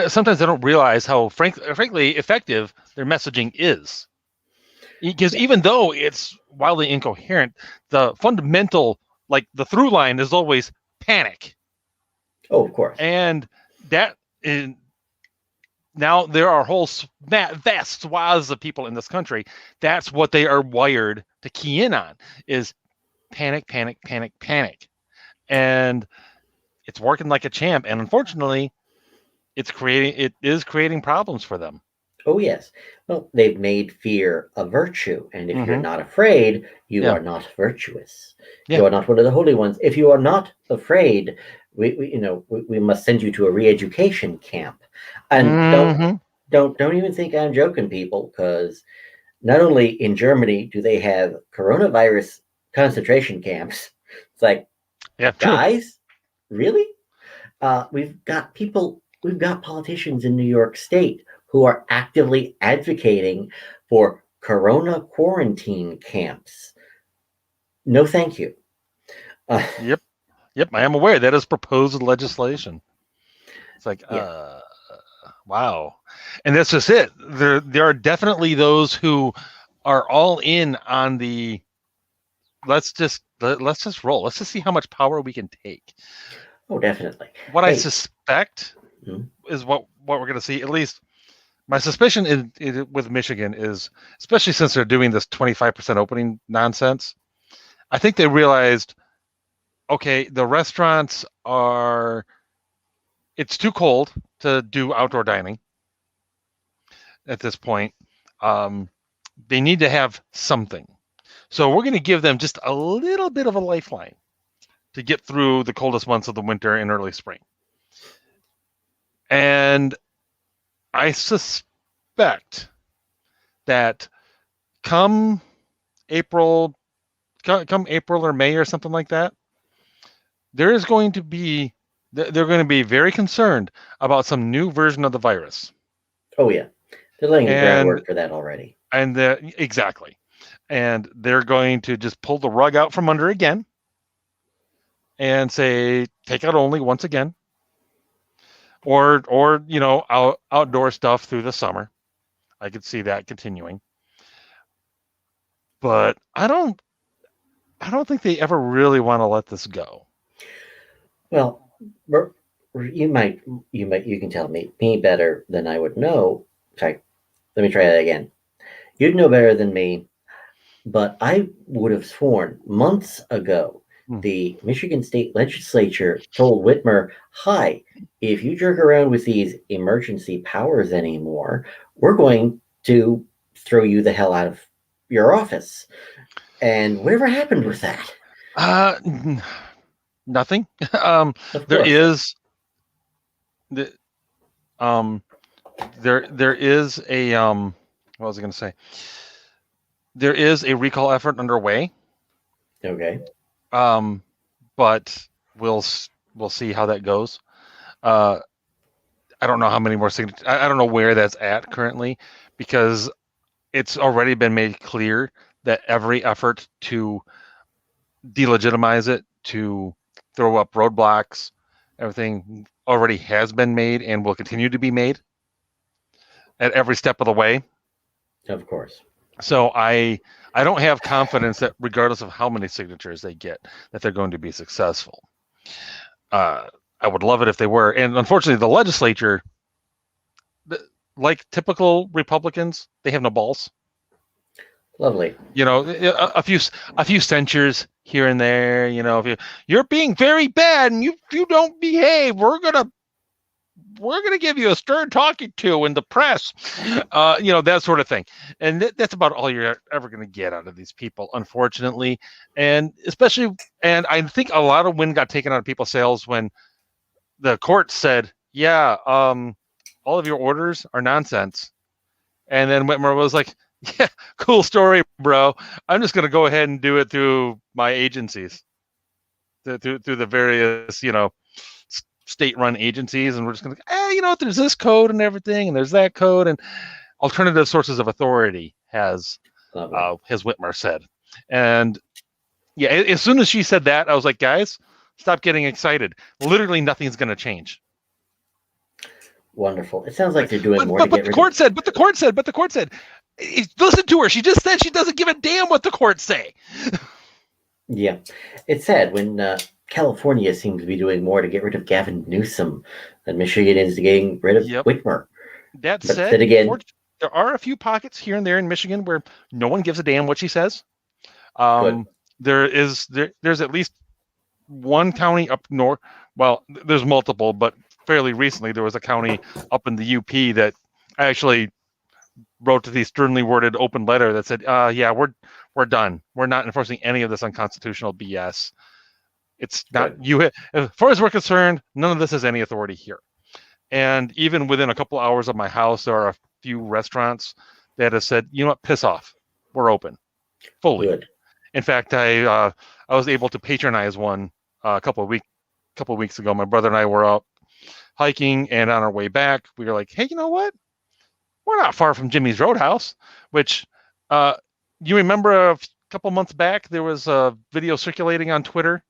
Sometimes they don't realize how frankly effective their messaging is. Because even though it's wildly incoherent, the fundamental, like the through line, is always panic. Oh, of course. And that is, now there are whole vast swaths of people in this country. That's what they are wired to key in on, is panic, panic, panic, panic. and it's working like a champ. And unfortunately, it is creating problems for them. Oh, yes. Well, they've made fear a virtue. And if you're Mm-hmm. not afraid, you Yeah. are not virtuous. Yeah. You are not one of the holy ones. If you are not afraid, we must send you to a re-education camp. And Mm-hmm. don't even think I'm joking, people, because not only in Germany do they have coronavirus concentration camps, it's like, Yeah. True. guys, really? We've got politicians in New York State who are actively advocating for corona quarantine camps. No, thank you. Uh, Yep. Yep. I am aware that is proposed legislation. It's like, yeah. wow. And that's just it. There are definitely those who are all in on the let's just roll. Let's just see how much power we can take. Oh, definitely. What I Hey. suspect Hmm. is what we're going to see. At least my suspicion with Michigan is, especially since they're doing this 25% opening nonsense. I think they realized, okay, the restaurants are. It's too cold to do outdoor dining at this point. Um, they need to have something. So we're going to give them just a little bit of a lifeline to get through the coldest months of the winter and early spring. And I suspect that come April, come April or May or something like that, there is going to be they're going to be very concerned about some new version of the virus. Oh, yeah. They're laying the And groundwork for that already. exactly. And they're going to just pull the rug out from under again and say take out only once again, or outdoor stuff through the summer. I could see that continuing, but I don't think they ever really want to let this go. Well, you might, you can tell me better than I would know. Sorry, let me try that again. You'd know better than me, but I would have sworn months ago Hmm. the Michigan State Legislature told Whitmer, "Hi, if you jerk around with these emergency powers anymore, we're going to throw you the hell out of your office." And whatever happened with that? Uh, Nothing. Of There course. is the there is a what was I going to say? There is a recall effort underway. Okay. Um, but we'll we'll see how that goes. Uh, I don't know how many more signatures. I don't know where that's at currently, because it's already been made clear that every effort to delegitimize it, to throw up roadblocks, everything already has been made and will continue to be made at every step of the way. Of course. So I don't have confidence that regardless of how many signatures they get, that they're going to be successful. I would love it if they were. And unfortunately, the legislature, like typical Republicans, they have no balls. Lovely. A few censures here and there. If you're being very bad and you don't behave, we're gonna give you a stern talking to in the press. That sort of thing. And that's about all you're ever gonna get out of these people, unfortunately. And I think a lot of wind got taken out of people's sails when the court said, yeah, all of your orders are nonsense. And then Whitmer was like, yeah, cool story, bro. I'm just going to go ahead and do it through my agencies, through the various, state-run agencies. And we're just going to, there's this code and everything, and there's that code, and alternative sources of authority has Whitmer said. And yeah, as soon as she said that, I was like, guys, stop getting excited. Literally nothing's going to change. Wonderful. It sounds like they're doing more to But get the rid of. court said, listen to her. She just said she doesn't give a damn what the courts say. Yeah, it's sad when California seems to be doing more to get rid of Gavin Newsom than Michigan is getting rid of Yep. Whitmer. That But said, then again, there are a few pockets here and there in Michigan where no one gives a damn what she says. good. There's at least one county up north. Well, there's multiple, but fairly recently there was a county up in the UP that actually wrote to the sternly worded open letter that said, "Yeah, we're done. We're not enforcing any of this unconstitutional BS. It's not Good. you. As far as we're concerned, none of this has any authority here." And even within a couple hours of my house, there are a few restaurants that have said, "You know what? Piss off. We're open fully." Good. In fact, I was able to patronize one a couple of weeks ago. My brother and I were out hiking, and on our way back, we were like, "Hey, you know what? We're not far from Jimmy's Roadhouse." Which, uh, you remember a couple months back, there was a video circulating on Twitter,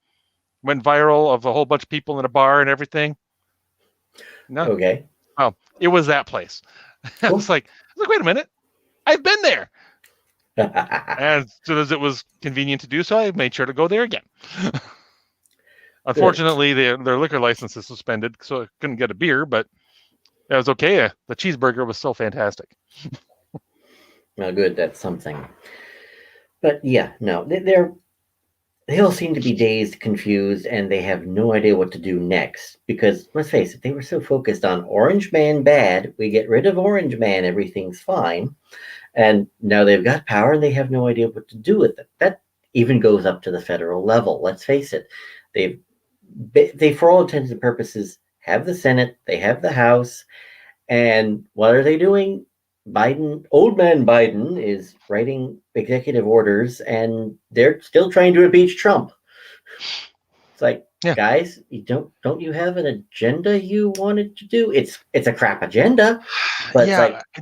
went viral, of a whole bunch of people in a bar and everything. No, Okay. oh, it was that place. I Cool. was like, wait a minute, I've been there. And as soon as it was convenient to do so, I made sure to go there again. Good. Unfortunately, their liquor license is suspended, so I couldn't get a beer, but that was okay. The cheeseburger was still fantastic. Well, good. That's something. But yeah, no, they all seem to be dazed, confused, and they have no idea what to do next. Because let's face it, they were so focused on Orange Man bad. We get rid of Orange Man, everything's fine. And now they've got power and they have no idea what to do with it. That even goes up to the federal level. Let's face it, they for all intents and purposes have the Senate, they have the House, and what are they doing? Old man Biden is writing executive orders, and they're still trying to impeach Trump. It's like, Yeah, guys, you don't you have an agenda you wanted to do? It's a crap agenda, but it's yeah. like, I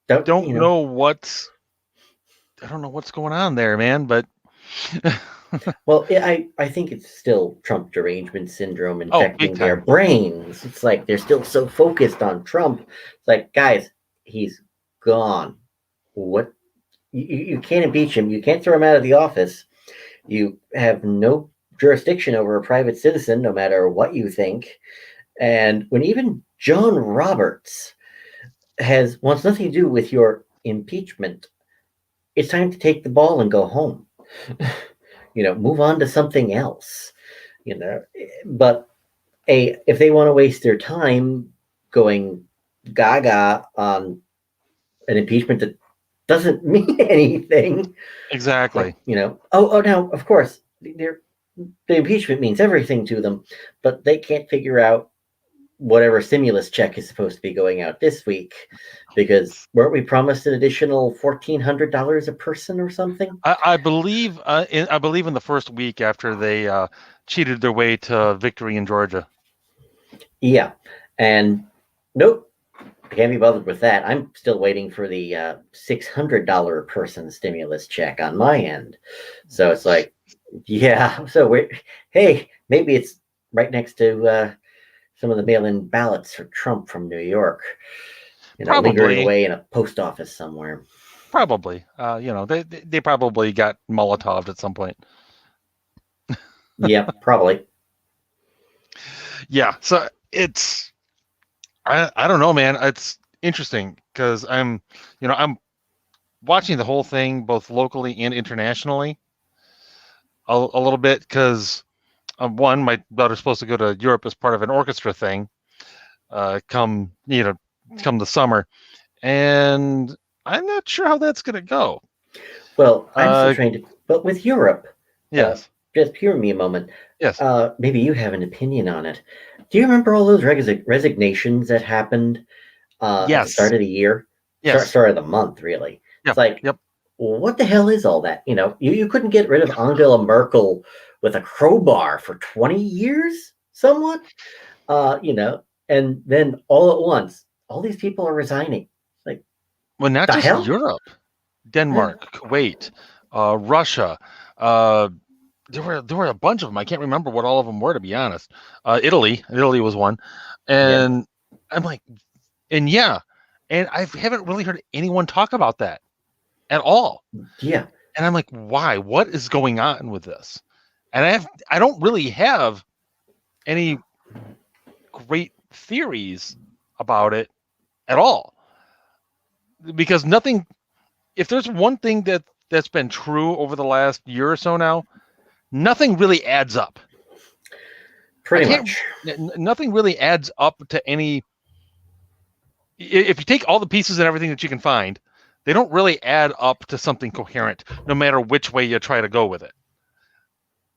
don't don't know what's I don't know what's going on there, man. But Well, I think it's still Trump derangement syndrome oh, big infecting their time. brains. It's like they're still so focused on Trump. It's like, guys, he's gone. What you can't impeach him. You can't throw him out of the office. You have no jurisdiction over a private citizen, no matter what you think. And when even John Roberts wants nothing to do with your impeachment, it's time to take the ball and go home. Move on to something else. But if they want to waste their time going gaga on an impeachment that doesn't mean anything, Exactly. now of course the impeachment means everything to them, but they can't figure out whatever stimulus check is supposed to be going out this week, because weren't we promised an additional $1,400 a person or something? I believe I believe in the first week after they cheated their way to victory in Georgia. Yeah, and nope, I can't be bothered with that. I'm still waiting for the $600 person stimulus check on my end. So it's like, yeah. So hey, maybe it's right next to some of the mail-in ballots for Trump from New York. Lingering Probably, away in a post office somewhere. probably. They probably got Molotoved at some point. Yeah, probably. Yeah. So I don't know, man. It's interesting because I'm watching the whole thing both locally and internationally a little bit because one, my daughter's supposed to go to Europe as part of an orchestra thing come the summer, and I'm not sure how that's going to go. Well, I'm still trying to, but with Europe, Yes. just hear me a moment. Yes. Maybe you have an opinion on it. Do you remember all those resignations that happened at the Yes. start of the year? Yes. Start of the month, really. Yeah. It's like, Yep. what the hell is all that? You couldn't get rid of Angela Merkel with a crowbar for 20 years, somewhat. And then all at once, all these people are resigning. Like, Well, not the just hell? Europe, Denmark, Kuwait, Russia. There were a bunch of them. I can't remember what all of them were, to be honest. Italy was one, Yeah. and I'm like, and yeah, and I haven't really heard anyone talk about that at all. Yeah. And I'm like, why? What is going on with this? And I don't really have any great theories about it at all, because nothing. If there's one thing that's been true over the last year or so now, nothing really adds up. Pretty much. Nothing really adds up to any. If you take all the pieces and everything that you can find, they don't really add up to something coherent, no matter which way you try to go with it.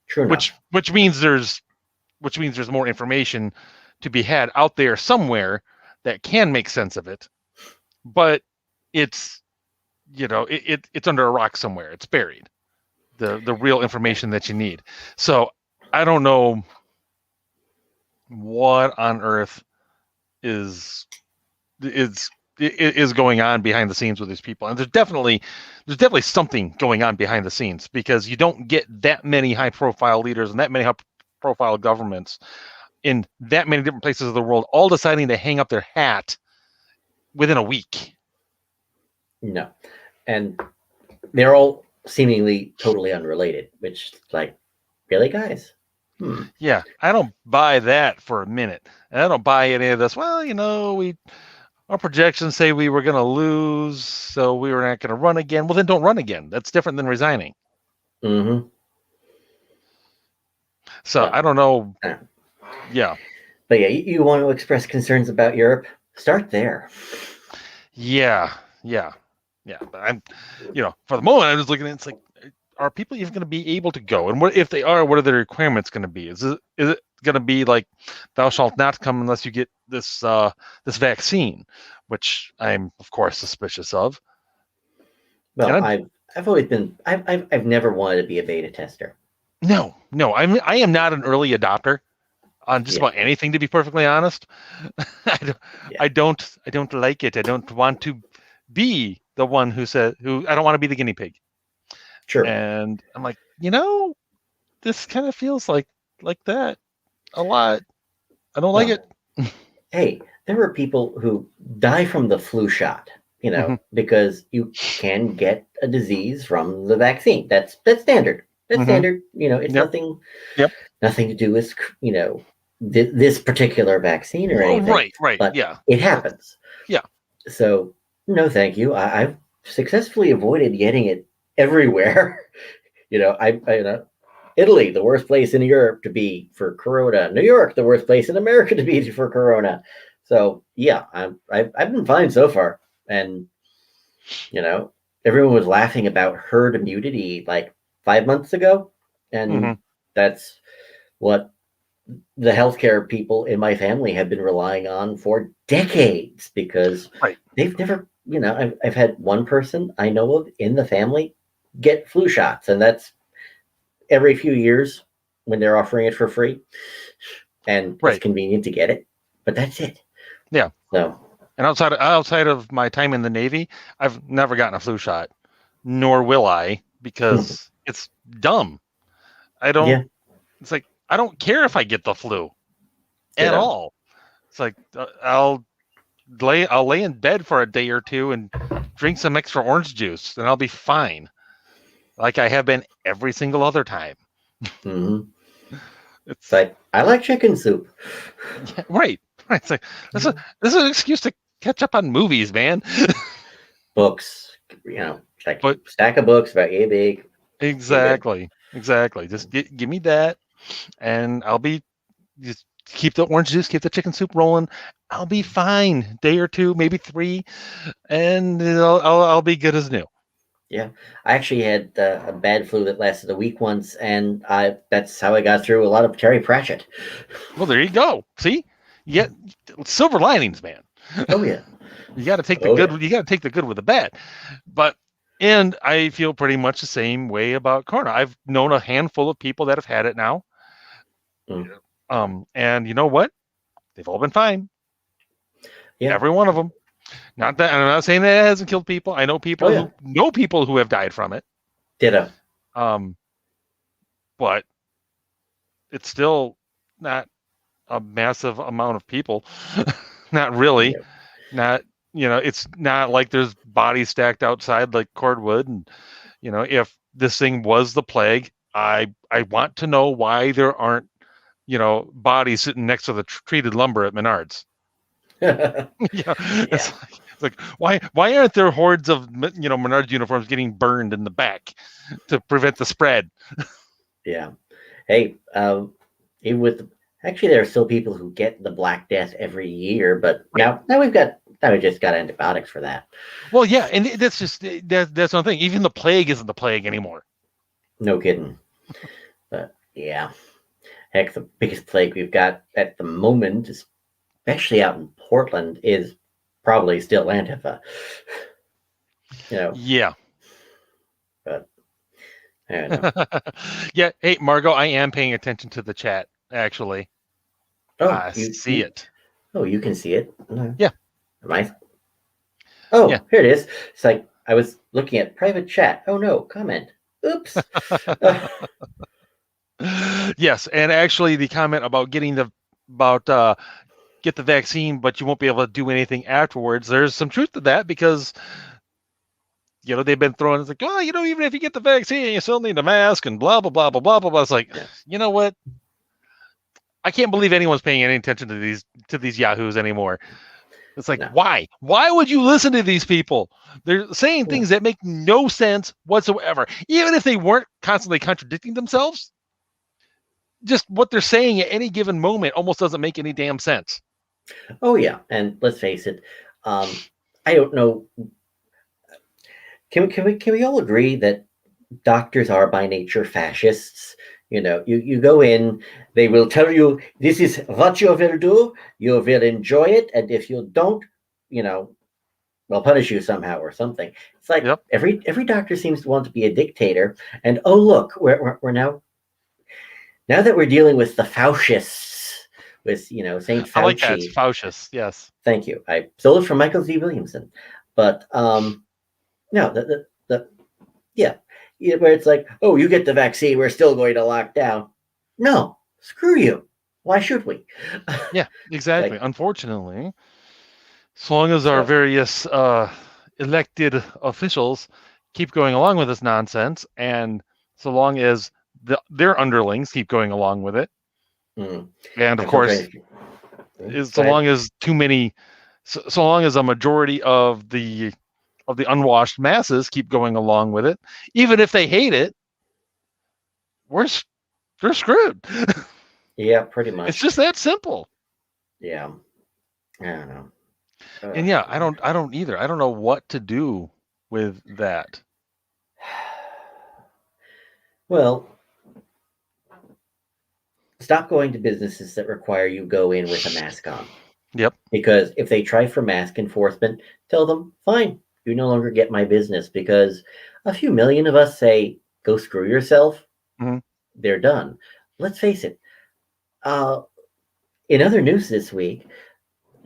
True enough. Which means there's more information to be had out there somewhere that can make sense of it, but it's it's under a rock somewhere. It's buried. The real information that you need. So I don't know what on earth is going on behind the scenes with these people, and there's definitely something going on behind the scenes, because you don't get that many high profile leaders and that many high profile governments in that many different places of the world all deciding to hang up their hat within a week. No, and they're all seemingly totally unrelated, which, like, really, guys? Yeah, I don't buy that for a minute. And I don't buy any of this. Well, our projections say we were going to lose, so we were not going to run again. Well, then don't run again. That's different than resigning. Mm-hmm. So I don't know. Yeah. But yeah, you want to express concerns about Europe? Start there. Yeah. But I'm, for the moment, I'm just looking at it's like, are people even going to be able to go? And what if they are? What are the requirements going to be? Is it going to be like, thou shalt not come unless you get this vaccine, which I'm of course suspicious of. Well, I've always been I've never wanted to be a beta tester. No, I am not an early adopter on just about anything, to be perfectly honest. I don't like it. I don't want to be the one who I don't want to be the guinea pig. Sure. And I'm like, this kind of feels like that a lot. I don't like it. Hey, there are people who die from the flu shot, because you can get a disease from the vaccine. That's standard. That's standard. It's nothing. Yep. Nothing to do with this particular vaccine or anything. Right. But yeah. It happens. Yeah. So no, thank you. I've successfully avoided getting it everywhere. Italy, the worst place in Europe to be for Corona. New York, the worst place in America to be for Corona. So yeah, I've been fine so far. And everyone was laughing about herd immunity like 5 months ago, and that's what the healthcare people in my family have been relying on for decades, because they've never, I've had one person I know of in the family get flu shots, and that's every few years when they're offering it for free, and it's convenient to get it, but that's it. Yeah. So, and outside of my time in the Navy, I've never gotten a flu shot, nor will I, because it's dumb. I don't. Yeah. It's like, I don't care if I get the flu at all. It's like, I'll lay in bed for a day or two and drink some extra orange juice, and I'll be fine, like I have been every single other time. It's like, I like chicken soup. Yeah, right. It's like, this is an excuse to catch up on movies, man. Books, stack of books about yay big. Exactly. Just give me that, and I'll be just keep the orange juice, keep the chicken soup rolling. I'll be fine. Day or two, maybe 3, and I'll be good as new. Yeah, I actually had a bad flu that lasted a week once, and that's how I got through a lot of Terry Pratchett. Well, there you go. See, you get silver linings, man. Oh yeah, you got to take the good. Yeah. You got to take the good with the bad. And I feel pretty much the same way about Corona. I've known a handful of people that have had it now. And you know what? They've all been fine. Yeah, every one of them. Not that I'm not saying that it hasn't killed people. I know people who have died from it. Ditto. But it's still not a massive amount of people. Not really. Yeah. Not, it's not like there's bodies stacked outside like cordwood. And if this thing was the plague, I want to know why there aren't bodies sitting next to the treated lumber at Menards. It's like why aren't there hordes of Menards uniforms getting burned in the back to prevent the spread? Yeah. Hey, even with Actually, there are still people who get the Black Death every year, but Right. now we just got antibiotics for that. Well, yeah, and that's just that's one thing. Even the plague isn't the plague anymore. No kidding. But yeah, heck, the biggest plague we've got at the moment, especially out in Portland, is probably still Antifa. Yeah. But I don't know. Yeah. Hey, Margot, I am paying attention to the chat. Actually, Oh, I see it. you can see it. No. Yeah. Am I? Oh, Yeah. here it is. It's like I was looking at private chat. Oh no, comment. Oops. Yes, and actually, the comment about get the vaccine, but you won't be able to do anything afterwards. There's some truth to that because they've been throwing it's like, even if you get the vaccine, you still need a mask and blah blah blah blah blah blah blah. It's like, you know what? I can't believe anyone's paying any attention to these yahoos anymore. It's like, why? Why would you listen to these people? They're saying things that make no sense whatsoever. Even if they weren't constantly contradicting themselves, just what they're saying at any given moment almost doesn't make any damn sense. Oh yeah, and let's face it, I don't know. Can we all agree that doctors are by nature fascists? You go in, they will tell you this is what you will do, you will enjoy it, and if you don't, they'll punish you somehow or something. It's like every doctor seems to want to be a dictator. And oh look, we're now that we're dealing with the fascists, with Saint Fauci. I like that. It's Faucius, yes. Thank you. I stole it from Michael Z. Williamson, but no, where it's like, oh, you get the vaccine, we're still going to lock down. No, screw you. Why should we? Yeah, exactly. Unfortunately, as long as our various elected officials keep going along with this nonsense, and so long as their underlings keep going along with it, and of course, so long as a majority of the unwashed masses keep going along with it, even if they hate it, they're screwed. Yeah, pretty much. It's just that simple. Yeah, I don't know. And yeah, I don't either. I don't know what to do with that. Well, stop going to businesses that require you go in with a mask on. Yep. Because if they try for mask enforcement, tell them, fine, you no longer get my business, because a few million of us say, go screw yourself. Mm-hmm. They're done. Let's face it. In other news this week,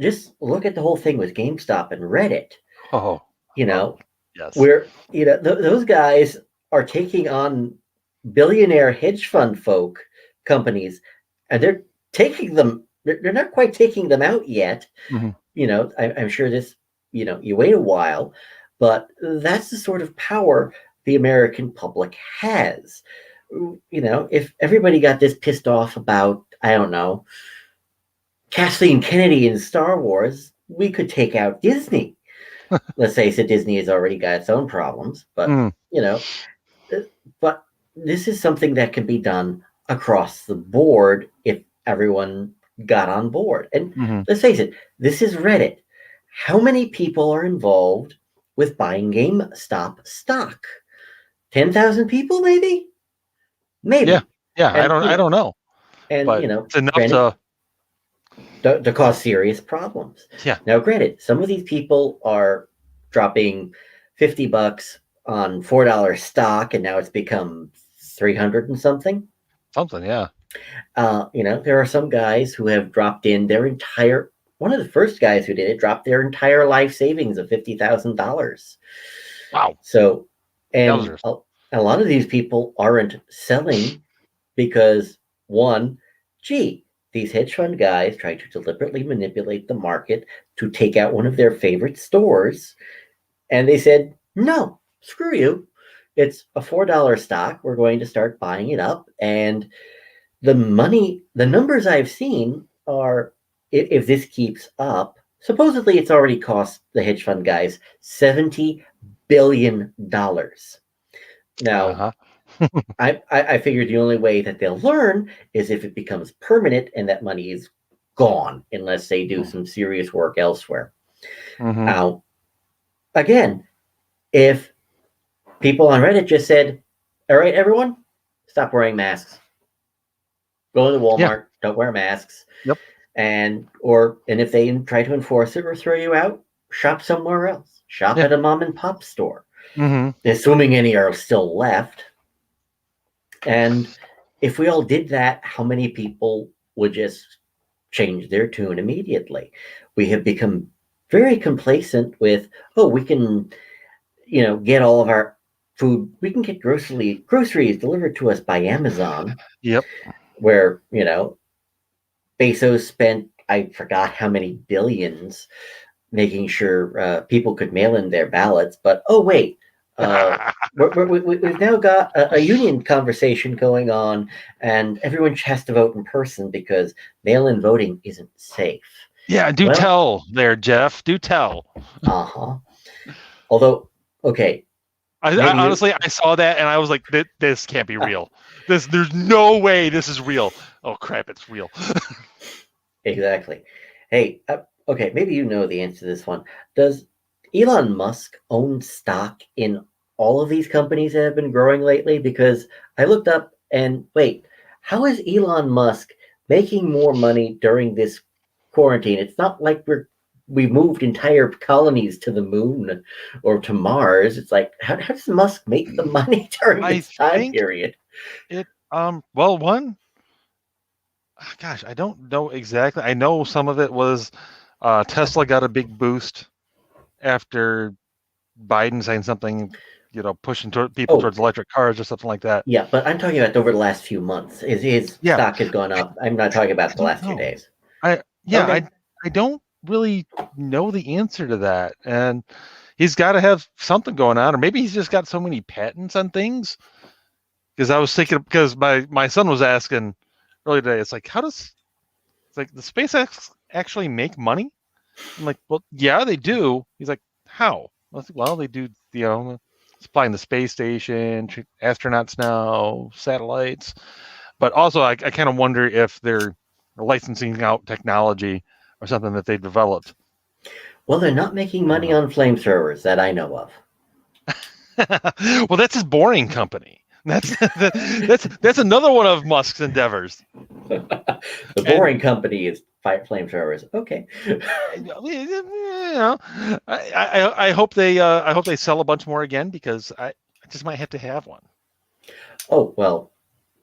just look at the whole thing with GameStop and Reddit. Oh, yes. Where those guys are taking on billionaire hedge fund folk companies, and they're taking them. They're not quite taking them out yet. Mm-hmm. I'm sure this. You wait a while, but that's the sort of power the American public has. If everybody got this pissed off about, I don't know, Kathleen Kennedy in Star Wars, we could take out Disney. Let's face it, Disney has already got its own problems, but but this is something that can be done across the board if everyone got on board. And let's face it, this is Reddit. How many people are involved with buying GameStop stock? 10,000 people, maybe. Yeah. And, I don't know. And but it's enough to cause serious problems. Yeah. Now, granted, some of these people are dropping $50 on $4 stock, and now it's become 300 and something. Something, yeah. There are some guys who have dropped in their entire. One of the first guys who did it dropped their entire life savings of $50,000. Wow. So, and a lot of these people aren't selling because, one, these hedge fund guys try to deliberately manipulate the market to take out one of their favorite stores. And they said, no, screw you. It's a $4 stock. We're going to start buying it up. And the numbers I've seen are, if this keeps up, supposedly it's already cost the hedge fund guys $70 billion. Now, I figured the only way that they'll learn is if it becomes permanent and that money is gone, unless they do some serious work elsewhere. Mm-hmm. Now, again, if people on Reddit just said, "All right, everyone, stop wearing masks. Go to Yeah. Walmart, don't wear masks," Yep. and if they try to enforce it or throw you out, shop somewhere else. Shop Yeah. at a mom and pop store, Mm-hmm. assuming any are still left. And if we all did that, how many people would just change their tune immediately? We have become very complacent with, oh, we can, get all of our food. We can get groceries delivered to us by Amazon, Yep. where, Bezos spent, I forgot how many billions making sure people could mail in their ballots. But oh wait, uh, we've now got a union conversation going on, and everyone has to vote in person because mail-in voting isn't safe. Yeah. Do Well, tell there, Jeff. Do tell. uh-huh. Although, okay, maybe I you honestly, I saw that and I was like, this can't be real. There's no way this is real. Oh crap, it's real. exactly. Hey, okay, maybe you know the answer to this one. Does Elon Musk own stock in all of these companies that have been growing lately? Because I looked up and wait, how is Elon Musk making more money during this quarantine? It's not like we moved entire colonies to the moon or to Mars. It's like, how does Musk make the money during I this time think period? it. Well, one. Gosh, I don't know exactly. I know some of it was Tesla got a big boost after Biden saying something, pushing people Oh, towards electric cars or something like that. yeah, but I'm talking about over the last few months. His Yeah, stock has gone up. I'm not talking I about the don't last few know. days. I yeah, Okay. I don't really know the answer to that, and he's got to have something going on, or maybe he's just got so many patents on things. Because I was thinking, because my son was asking earlier today, it's like, it's like the SpaceX actually make money? I'm like, well, yeah, they do. He's like, how? I was like, well, they do, supplying the space station, astronauts now, satellites. But also, I kind of wonder if they're licensing out technology or something that they developed. Well, they're not making money on flamethrowers that I know of. Well, that's his boring company. That's another one of Musk's endeavors. The And boring company is flamethrowers. Okay. I hope they sell a bunch more again because I just might have to have one. Oh, well,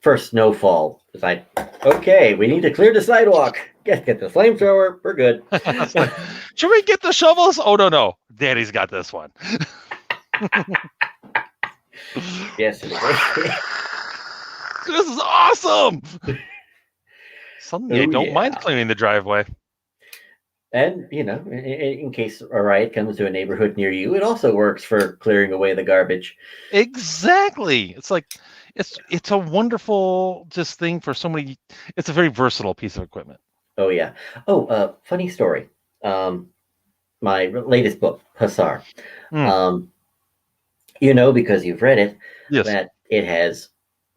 first snowfall. It's like, okay, we need to clear the sidewalk. Get the flamethrower. We're good. It's like, should we get the shovels? Oh no, Daddy's got this one. Yes. This is awesome. Suddenly, I Oh, don't mind yeah. cleaning the driveway. And, in case a riot comes to a neighborhood near you, it also works for clearing away the garbage. Exactly. It's like it's a wonderful just thing for so many. It's a very versatile piece of equipment. Oh, yeah. Oh, funny story. Um, my latest book, Hussar. Mm, Um, because you've read it, yes. that it has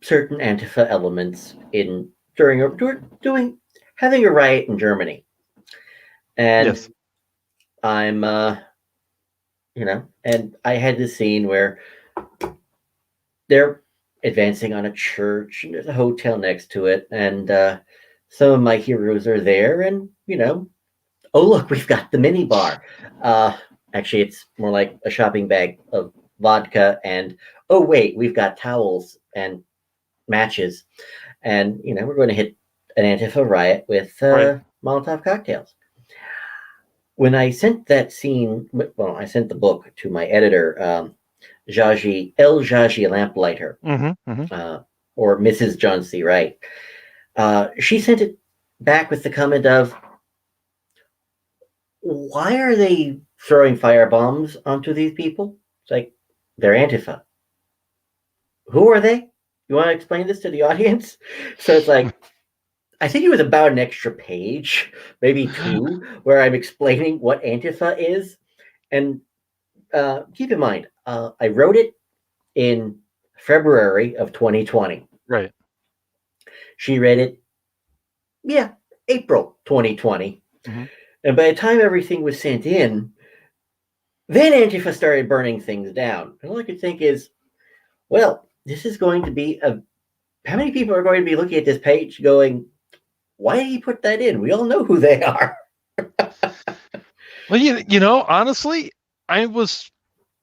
certain Antifa elements in doing having a riot in Germany, and Yes. I'm and I had this scene where they're advancing on a church and there's a hotel next to it, and some of my heroes are there, and oh look, we've got the mini bar. Actually, it's more like a shopping bag of vodka, and oh wait, we've got towels and matches, and we're going to hit an Antifa riot with Right. Molotov cocktails. When I sent that scene, well, I sent the book to my editor, Jaji Lamplighter, Mm-hmm. Mm-hmm. uh, or Mrs. John C. Wright. She sent it back with the comment of, why are they throwing firebombs onto these people? It's like, they're Antifa. Who are they? You want to explain this to the audience? So it's like, I think it was about an extra page, maybe two, where I'm explaining what Antifa is. And keep in mind, I wrote it in February of 2020. Right. She read it, yeah, April 2020. Mm-hmm. And by the time everything was sent in, then Antifa started burning things down. And all I could think is, well, this is going to be a. How many people are going to be looking at this page going, why did he put that in? We all know who they are. Well, honestly, I was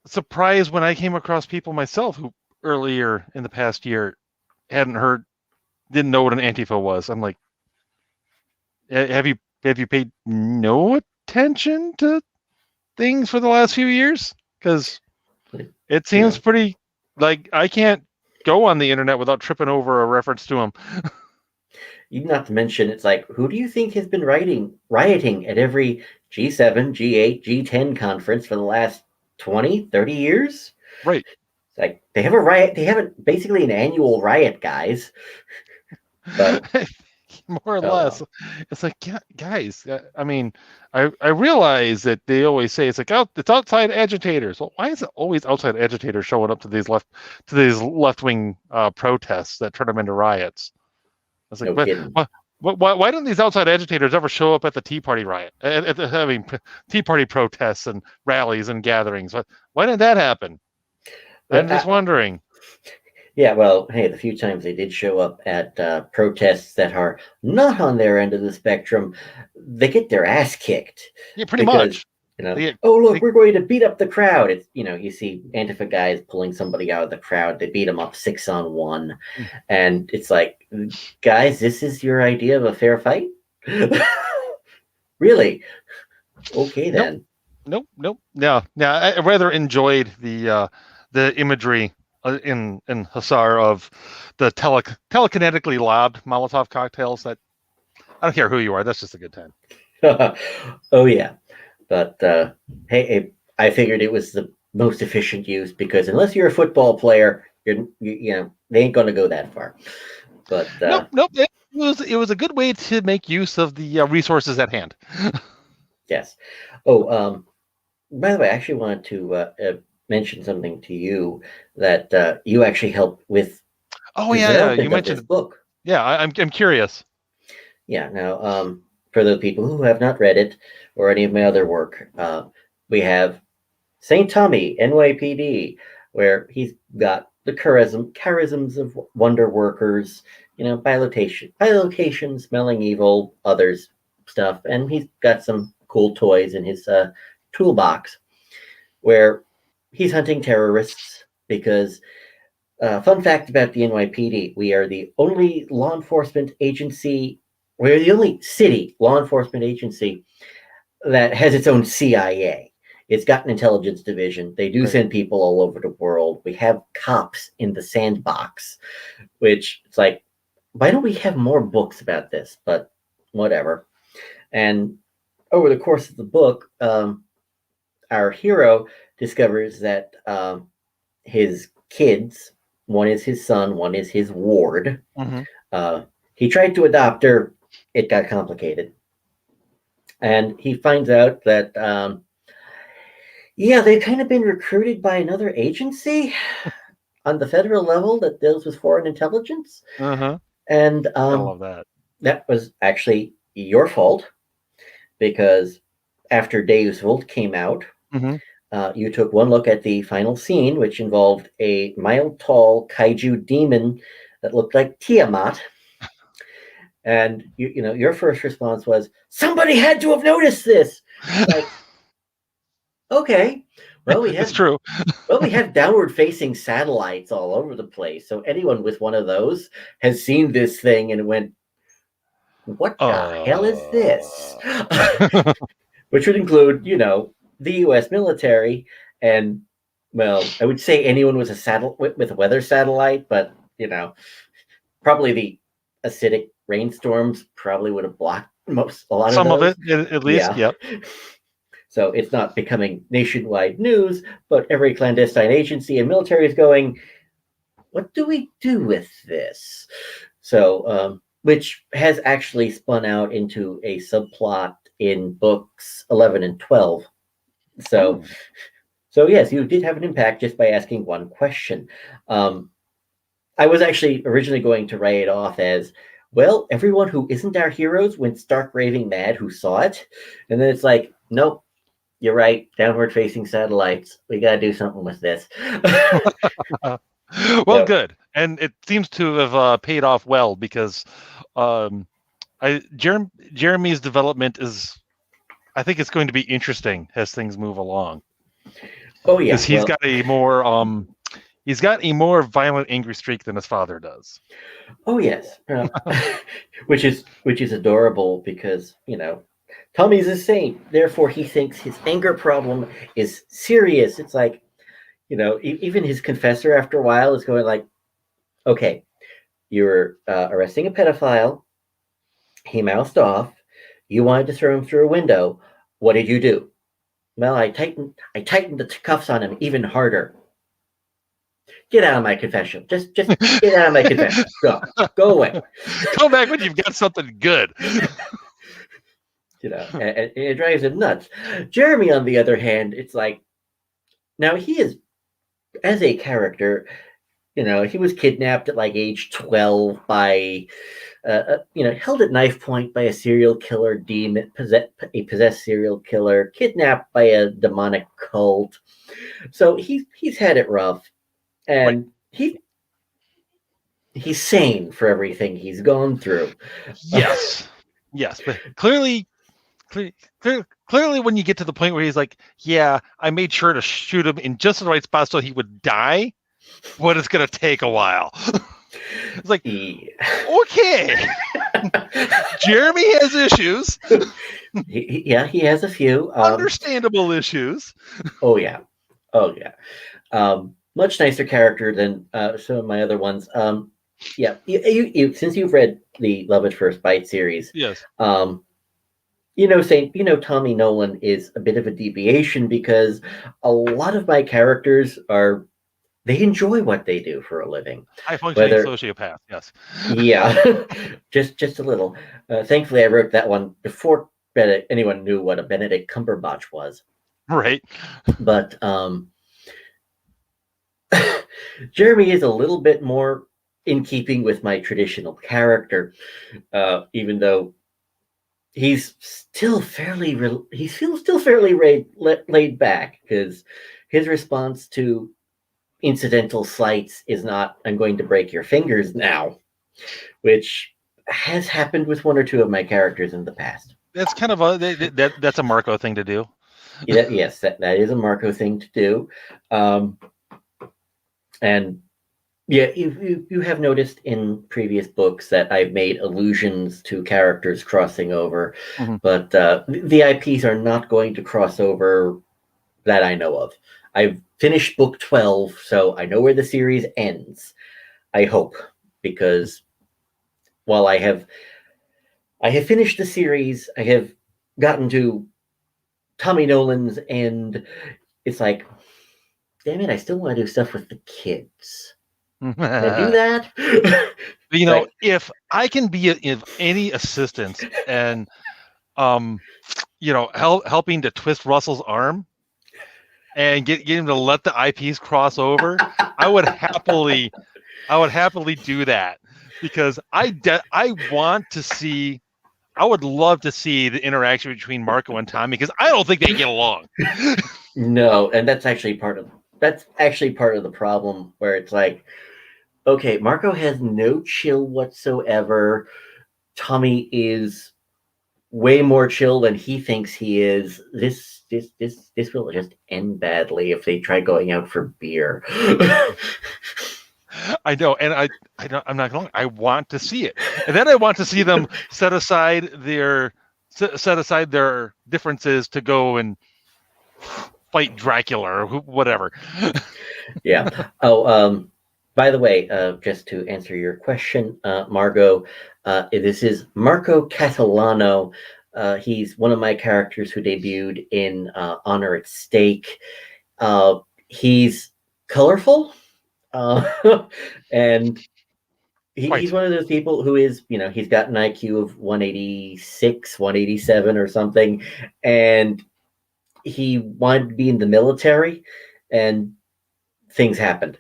surprised when I came across people myself who earlier in the past year hadn't heard, didn't know what an Antifa was. I'm like, have you paid no attention to things for the last few years? Because it seems pretty like I can't go on the internet without tripping over a reference to them. Not to mention, it's like, who do you think has been rioting at every G7, G8, G10 conference for the last 20, 30 years? Right. It's like, they have a riot. They have basically an annual riot, guys. But more or less, it's like, guys. I mean, I realize that they always say it's like it's outside agitators. Well, why is it always outside agitators showing up to these left wing protests that turn them into riots? It's like, no kidding. why don't these outside agitators ever show up at the Tea Party riot? Tea Party protests and rallies and gatherings. Why didn't that happen? I'm just wondering. Yeah, well, hey, the few times they did show up at protests that are not on their end of the spectrum, they get their ass kicked. Yeah, pretty much. Oh, look, we're going to beat up the crowd. It's, you see Antifa guys pulling somebody out of the crowd. They beat them up 6-on-1. And it's like, guys, this is your idea of a fair fight? Really? Okay, then. Nope. Yeah. I rather enjoyed the imagery in Hussar of the telekinetically lobbed Molotov cocktails. That I don't care who you are. That's just a good time. Oh yeah, but hey, I figured it was the most efficient use because unless you're a football player, they ain't going to go that far. But nope. It was a good way to make use of the resources at hand. Yes. Oh, by the way, I actually wanted to mention something to you that you actually helped with. Oh yeah, you mentioned this book. Yeah, I'm curious. Yeah. Now, for those people who have not read it or any of my other work, we have St. Tommy, NYPD, where he's got the charisms of wonder workers, bilocation, smelling evil, others stuff, and he's got some cool toys in his toolbox where he's hunting terrorists because fun fact about the NYPD, we are the only law enforcement agency, we're the only city law enforcement agency that has its own CIA. It's got an intelligence division. They do send people all over the world. We have cops in the sandbox, which it's like, why don't we have more books about this? But whatever. And over the course of the book, our hero discovers that his kids, one is his son, one is his ward. Mm-hmm. He tried to adopt her. It got complicated. And he finds out that, they've kind of been recruited by another agency on the federal level that deals with foreign intelligence. Uh-huh. And I love that. That was actually your fault because after Deus Vult came out, you took one look at the final scene, which involved a mile-tall kaiju demon that looked like Tiamat. And your first response was, somebody had to have noticed this. Like, okay, well, it's true. Well, we have downward-facing satellites all over the place, so anyone with one of those has seen this thing and went, what the hell is this? Which would include, the U.S. military and, well, I would say anyone with a weather satellite, but probably the acidic rainstorms probably would have blocked a lot of some those. of it, at least. Yep. So it's not becoming nationwide news, but every clandestine agency and military is going, what do we do with this? So, which has actually spun out into a subplot in books 11 and 12. So yes, you did have an impact just by asking one question. I was actually originally going to write it off as, well, everyone who isn't our heroes went stark raving mad who saw it. And then it's like, nope, you're right. Downward facing satellites. We got to do something with this. Well, Yep. good, and it seems to have paid off well because um, Jeremy's development is, I think it's going to be interesting as things move along Oh, because yeah. Well, he's got a more violent, angry streak than his father does. oh, yes. Which is adorable because, Tommy's a saint. Therefore, he thinks his anger problem is serious. It's like, even his confessor after a while is going like, okay, you're arresting a pedophile. He mouthed off. You wanted to throw him through a window. What did you do? Well, I tightened the cuffs on him even harder. Get out of my confession. Just get out of my confession. Go away. Come back when you've got something good. And it drives him nuts. Jeremy, on the other hand, it's like, now he is, as a character, he was kidnapped at like age 12 by, held at knife point by a serial killer demon, a possessed serial killer, kidnapped by a demonic cult. So he's had it rough, and right. he's sane for everything he's gone through. Yes, yes, but clearly, when you get to the point where he's like, "Yeah, I made sure to shoot him in just the right spot so he would die," but it's going to take a while. It's like, okay, Jeremy has issues. He has a few understandable issues. Oh yeah. Much nicer character than some of my other ones. Yeah, you since you've read the Love at First Bite series, yes, Tommy Nolan is a bit of a deviation because a lot of my characters they enjoy what they do for a living. High functioning sociopath. Yes. Yeah, just a little. Thankfully, I wrote that one before anyone knew what a Benedict Cumberbatch was. Right. But Jeremy is a little bit more in keeping with my traditional character, even though he's still fairly laid back because his response to incidental slights is not, "I'm going to break your fingers now," which has happened with one or two of my characters in the past. That's kind of that's a Marco thing to do. Yes, that is a Marco thing to do. And yeah, you have noticed in previous books that I've made allusions to characters crossing over, but the IPs are not going to cross over that I know of. I've finished book 12, so I know where the series ends. I hope, because while I have finished the series, I have gotten to Tommy Nolan's end. It's like, damn it, I still want to do stuff with the kids. Can I do that? If I can be of any assistance and helping to twist Russell's arm and get him to let the IPs cross over, I would happily do that, because I would love to see the interaction between Marco and Tommy, because I don't think they get along. No, and that's actually part of the problem, where it's like, okay, Marco has no chill whatsoever. Tommy is way more chill than he thinks he is. This will just end badly if they try going out for beer. I know, and I'm not going. I want to see it, and then I want to see them set aside their differences to go and fight Dracula or whatever. Yeah. Oh, by the way, just to answer your question, Margot, this is Marco Catalano. He's one of my characters who debuted in Honor at Stake. He's colorful, and he's one of those people who is, he's got an IQ of 186, 187 or something, and he wanted to be in the military, and things happened.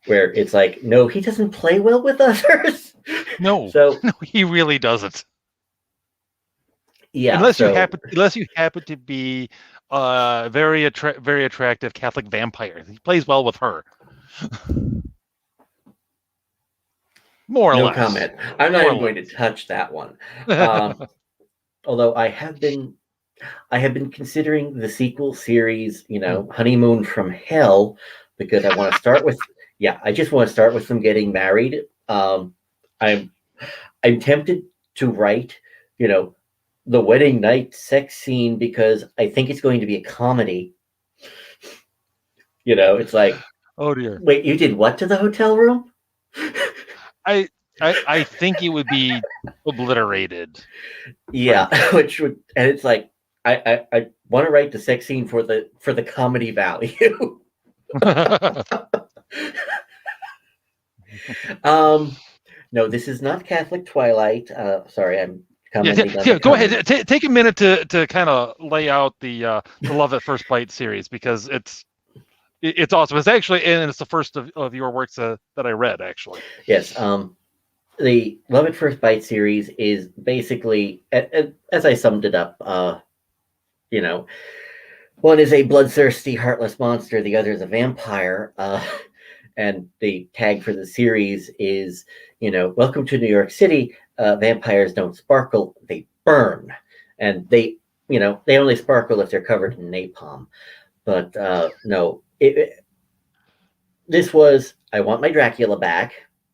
where it's like, no, he doesn't play well with others. No, So no, he really doesn't. yeah, Unless you so happen to be very attractive Catholic vampire. He plays well with her. More or no less. comment. I'm not More or even going to less. touch that one. Although I have been considering the sequel series, Honeymoon from Hell, because I want to start with I just want to start with them getting married. I'm tempted to write, the wedding night sex scene because I think it's going to be a comedy. It's like, Oh dear. wait, you did what to the hotel room? I I think it would be obliterated, Yeah, frankly. which would, and it's like, I want to write the sex scene for the comedy value. um, no, this is not Catholic Twilight. Sorry, I'm commenting on the yeah. Go comment. ahead. Take a minute to kind of lay out the Love at First Bite series because it's awesome. It's actually, and it's the first of your works that I read actually. Yes, the Love at First Bite series is basically, as I summed it up, you know, one is a bloodthirsty, heartless monster, the other is a vampire. And the tag for the series is, welcome to New York City. Vampires don't sparkle, they burn. And they only sparkle if they're covered in napalm. But no, this was, I want my Dracula back,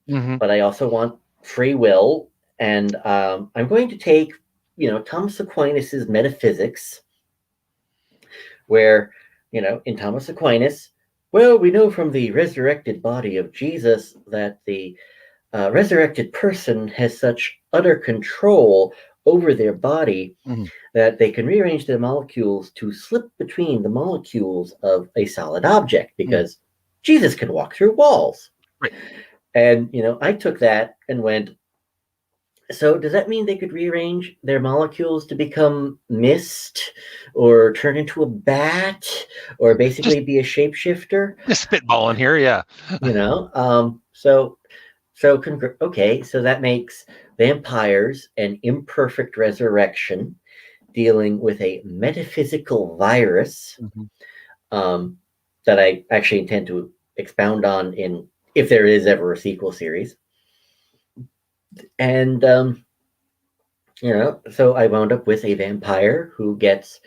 Mm-hmm. but I also want free will. And I'm going to take, Thomas Aquinas's metaphysics, where, in Thomas Aquinas, well, we know from the resurrected body of Jesus that the resurrected person has such utter control over their body Mm-hmm. that they can rearrange their molecules to slip between the molecules of a solid object because Jesus can walk through walls. Right. And, I took that and went, so does that mean they could rearrange their molecules to become mist or turn into a bat or Just basically be a shapeshifter? spitballing here. Yeah. Okay, so that makes vampires an imperfect resurrection dealing with a metaphysical virus Mm-hmm. um, that I actually intend to expound on in if there is ever a sequel series. And so I wound up with a vampire who gets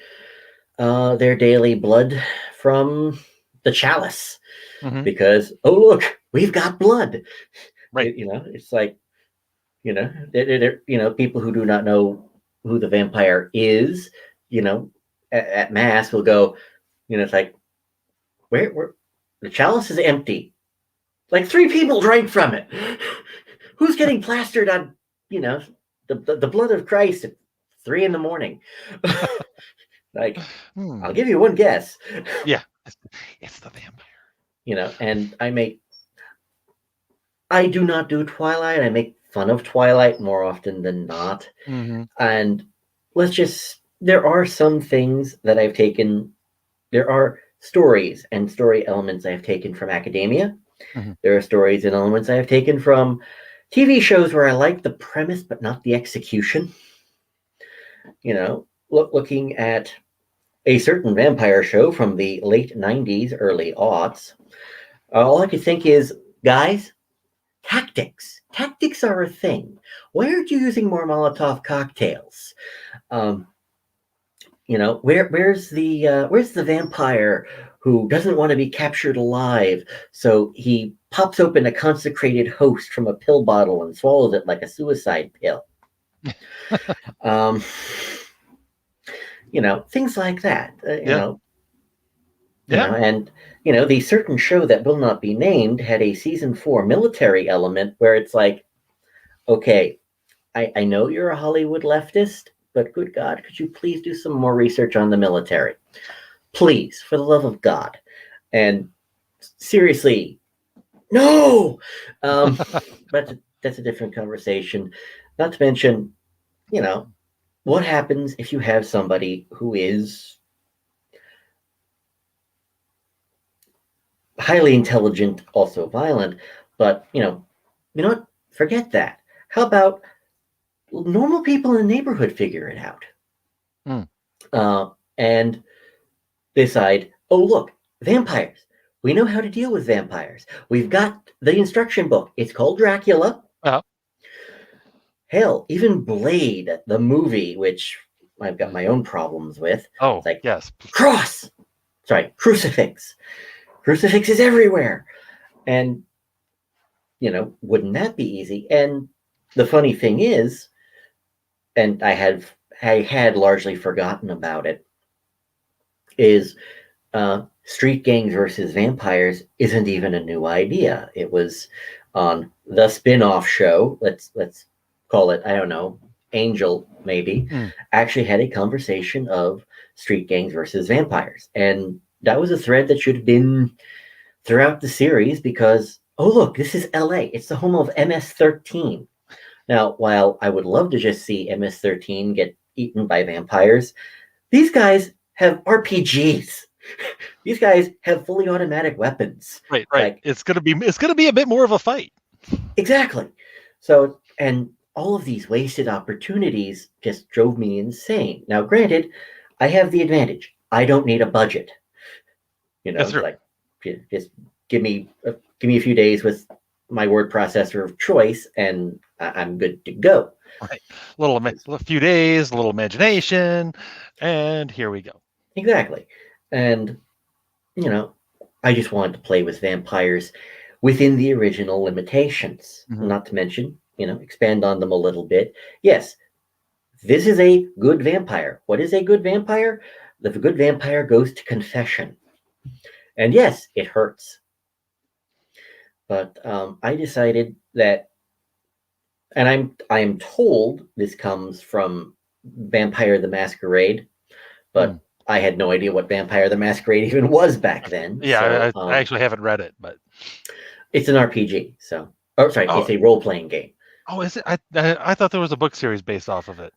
their daily blood from the chalice Mm-hmm. because, oh, look, we've got blood. Right. It's like, people who do not know who the vampire is, at mass will go, it's like, where the chalice is empty. Like 3 people drank from it. Who's getting plastered on, the blood of Christ at 3 a.m? Like, I'll give you one guess. Yeah. It's the vampire. And I do not do Twilight. I make fun of Twilight more often than not. Mm-hmm. And there are some things that I've taken, there are stories and story elements I have taken from academia. Mm-hmm. There are stories and elements I have taken from TV shows where I like the premise but not the execution. Looking at a certain vampire show from the late 90s, early aughts, all I could think is, guys, tactics. Tactics are a thing. Why aren't you using more Molotov cocktails? Where's the vampire who doesn't want to be captured alive, so he pops open a consecrated host from a pill bottle and swallows it like a suicide pill? Things like that. Yeah. And the certain show that will not be named had a season 4 military element where it's like, okay, I know you're a Hollywood leftist, but good God, could you please do some more research on the military? Please, for the love of God. And seriously, no! But that's a different conversation. Not to mention, what happens if you have somebody who is highly intelligent, also violent. But you know what? Forget that. How about normal people in the neighborhood figure it out Hmm. and decide, oh look, vampires. We know how to deal with vampires. We've got the instruction book. It's called Dracula. Oh. Hell, even Blade, the movie, which I've got Mm. my own problems with. It's Oh, like yes. cross. Sorry, crucifix. Crucifix is everywhere. And wouldn't that be easy? And the funny thing is, and I had largely forgotten about it, is street gangs versus vampires isn't even a new idea. It was on the spin-off show. Let's call it, I don't know, Angel maybe. Hmm. Actually had a conversation of street gangs versus vampires, and that was a thread that should have been throughout the series because oh look, this is LA. It's the home of MS-13. Now, while I would love to just see MS-13 get eaten by vampires, these guys have RPGs. These guys have fully automatic weapons. Right, It's right. like, It's gonna be a bit more of a fight. exactly. So, and all of these wasted opportunities just drove me insane. Now, granted, I have the advantage. I don't need a budget. That's It's true. like just give me a few days with my word processor of choice, and I'm good to go. Right. A few days, a little imagination, and here we go. Exactly. And you know, I just wanted to play with vampires within the original limitations, Mhm. not to mention, expand on them a little bit. Yes, this is a good vampire. What is a good vampire? The good vampire goes to confession. And yes, it hurts. But I decided that, and I am told this comes from Vampire the Masquerade, Hmm. but I had no idea what Vampire the Masquerade even was back then. Yeah, So I actually haven't read it, but it's an RPG. So, oh, sorry, oh, it's a role playing game. oh, is it? I thought there was a book series based off of it.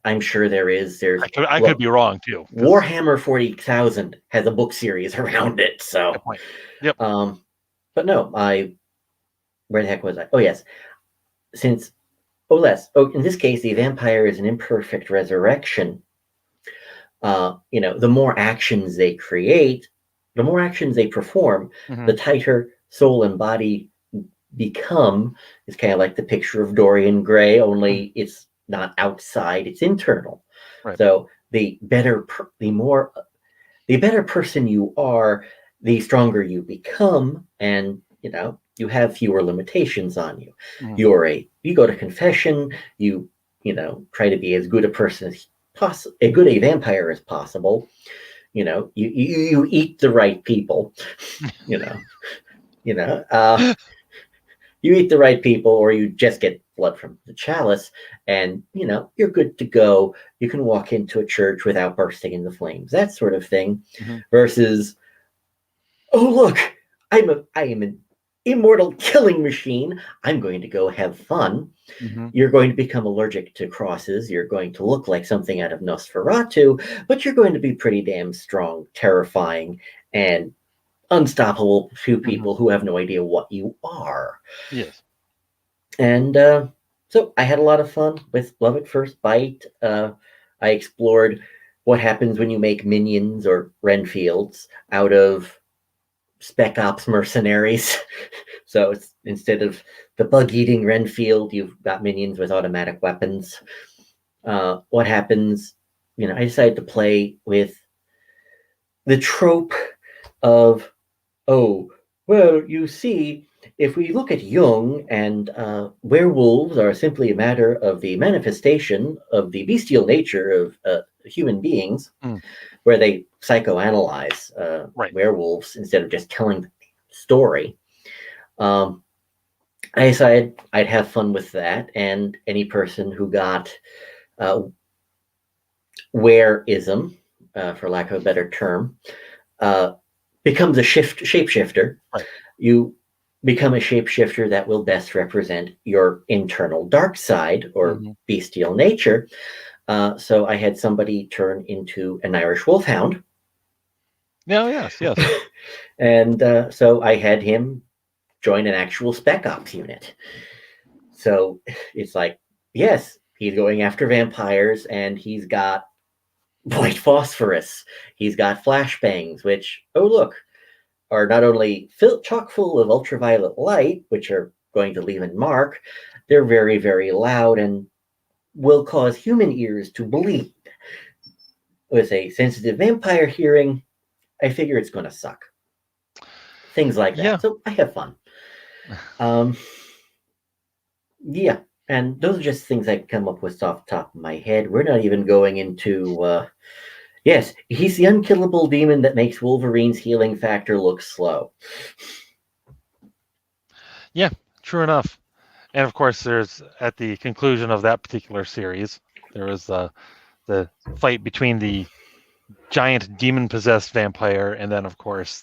I'm sure there is. There's I could well, be wrong too, because Warhammer 40,000 has a book series around it. good So, point. Yep. um, but no, where the heck was I? Oh yes, since in this case, the vampire is an imperfect resurrection. The more actions they create, the more actions they perform, the Hmm. tighter soul and body become. Is kind of like the picture of Dorian Gray, only it's not outside; it's internal. Right. So the better person you are, the stronger you become, and you have fewer limitations on you. Hmm. You go to confession, try to be as good a person as possible, a good a vampire as possible. You eat the right people, you know, you know, uh, you eat the right people, or you just get blood from the chalice, and you're good to go. You can walk into a church without bursting into flames, that sort of thing. Hmm. Versus, oh look, I am an immortal killing machine. I'm going to go have fun. Hmm. You're going to become allergic to crosses. You're going to look like something out of Nosferatu, but you're going to be pretty damn strong, terrifying, and unstoppable to Hmm. people who have no idea what you are. Yes. And so I had a lot of fun with Love at First Bite. I explored what happens when you make minions or Renfields out of Spec Ops mercenaries. So it's instead of the bug-eating Renfield, you've got minions with automatic weapons. What happens? I decided to play with the trope of, oh, well, you see, if we look at Jung and werewolves are simply a matter of the manifestation of the bestial nature of human beings, Mm. where they psychoanalyze Right. werewolves instead of just telling the story. Um, I decided I'd have fun with that, and any person who got uh, wereism, for lack of a better term, uh, becomes a shapeshifter. Right. You become a shapeshifter that will best represent your internal dark side or Hmm. bestial nature. So I had somebody turn into an Irish wolfhound. Yeah. Yes. Yes. And so I had him join an actual spec ops unit. So it's like, yes, he's going after vampires, and he's got white phosphorus. He's got flashbangs, which, oh look, are not only chock full of ultraviolet light, which are going to leave a mark, they're very, very loud and will cause human ears to bleed. With a sensitive vampire hearing, I figure it's going to suck. Things like Yeah. that. So I have fun. Um, yeah, and those are just things I can come up with off the top of my head. We're not even going into. Yes, he's the unkillable demon that makes Wolverine's healing factor look slow. Yeah, true enough. And of course, there's at the conclusion of that particular series, there was the fight between the giant demon-possessed vampire and then, of course,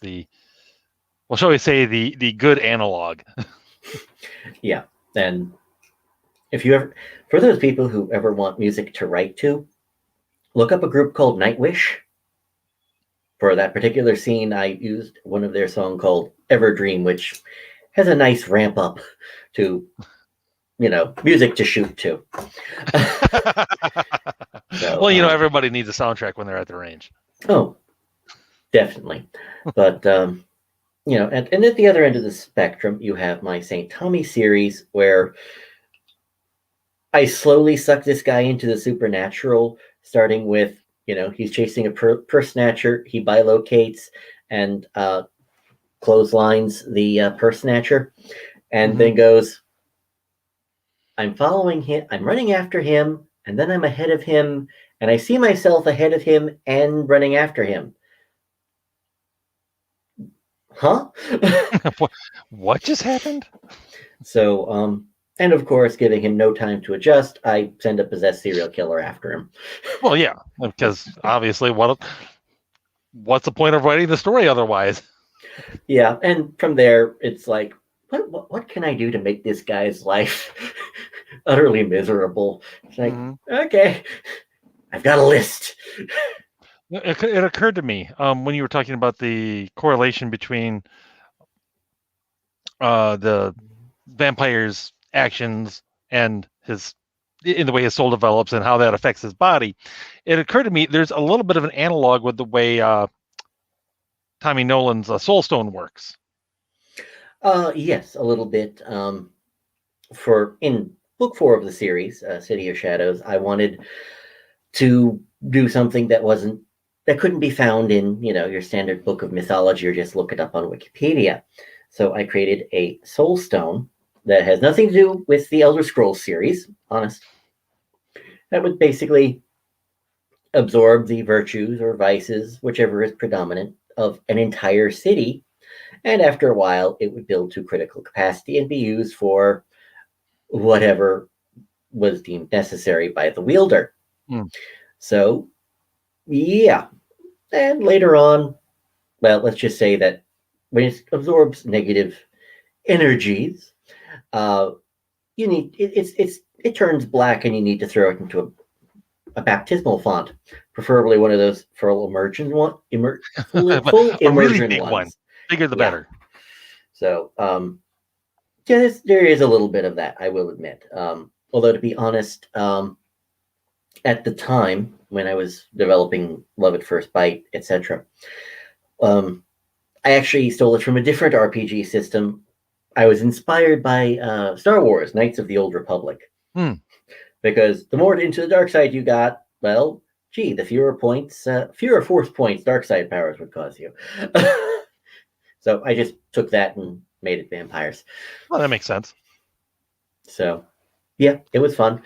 well, shall we say, the good analog. Yeah, and if you ever, for those people who ever want music to write to, look up a group called Nightwish. For that particular scene, I used one of their songs called Everdream, which has a nice ramp up to, music to shoot to. So, Well, everybody needs a soundtrack when they're at the range. Oh, definitely. But, and at the other end of the spectrum, you have my St. Tommy series, where I slowly suck this guy into the supernatural, starting with, he's chasing a purse snatcher, he bilocates and clotheslines the purse snatcher, and then goes, I'm following him, I'm running after him, and then I'm ahead of him, and I see myself ahead of him and running after him. Huh? What just happened? So, and of course, giving him no time to adjust, I send a possessed serial killer after him. Well, yeah, because obviously, what's the point of writing the story otherwise? Yeah, and from there, it's like, what can I do to make this guy's life utterly miserable? It's like, okay, I've got a list. It occurred to me when you were talking about the correlation between the vampire's actions and in the way his soul develops and how that affects his body. It occurred to me there's a little bit of an analog with the way Tommy Nolan's Soulstone works. Yes, a little bit. For in book 4 of the series, City of Shadows, I wanted to do something that couldn't be found in your standard book of mythology or just look it up on Wikipedia. So I created a soul stone that has nothing to do with the Elder Scrolls series, honest. That would basically absorb the virtues or vices, whichever is predominant, of an entire city, and after a while it would build to critical capacity and be used for whatever was deemed necessary by the wielder. So, yeah. And later on, well, let's just say that when it absorbs negative energies, you need it turns black, and you need to throw it into a baptismal font, preferably one of those full immersion full immersion a really big ones. One, bigger the better. So, yeah, there is a little bit of that, I will admit. Although, to be honest, at the time when I was developing Love at First Bite, etc., I actually stole it from a different RPG system. I was inspired by Star Wars, Knights of the Old Republic. Because the more into the dark side you got, well, the fewer force points dark side powers would cause you. So I just took that and made it vampires. Well, that makes sense. So, yeah, it was fun.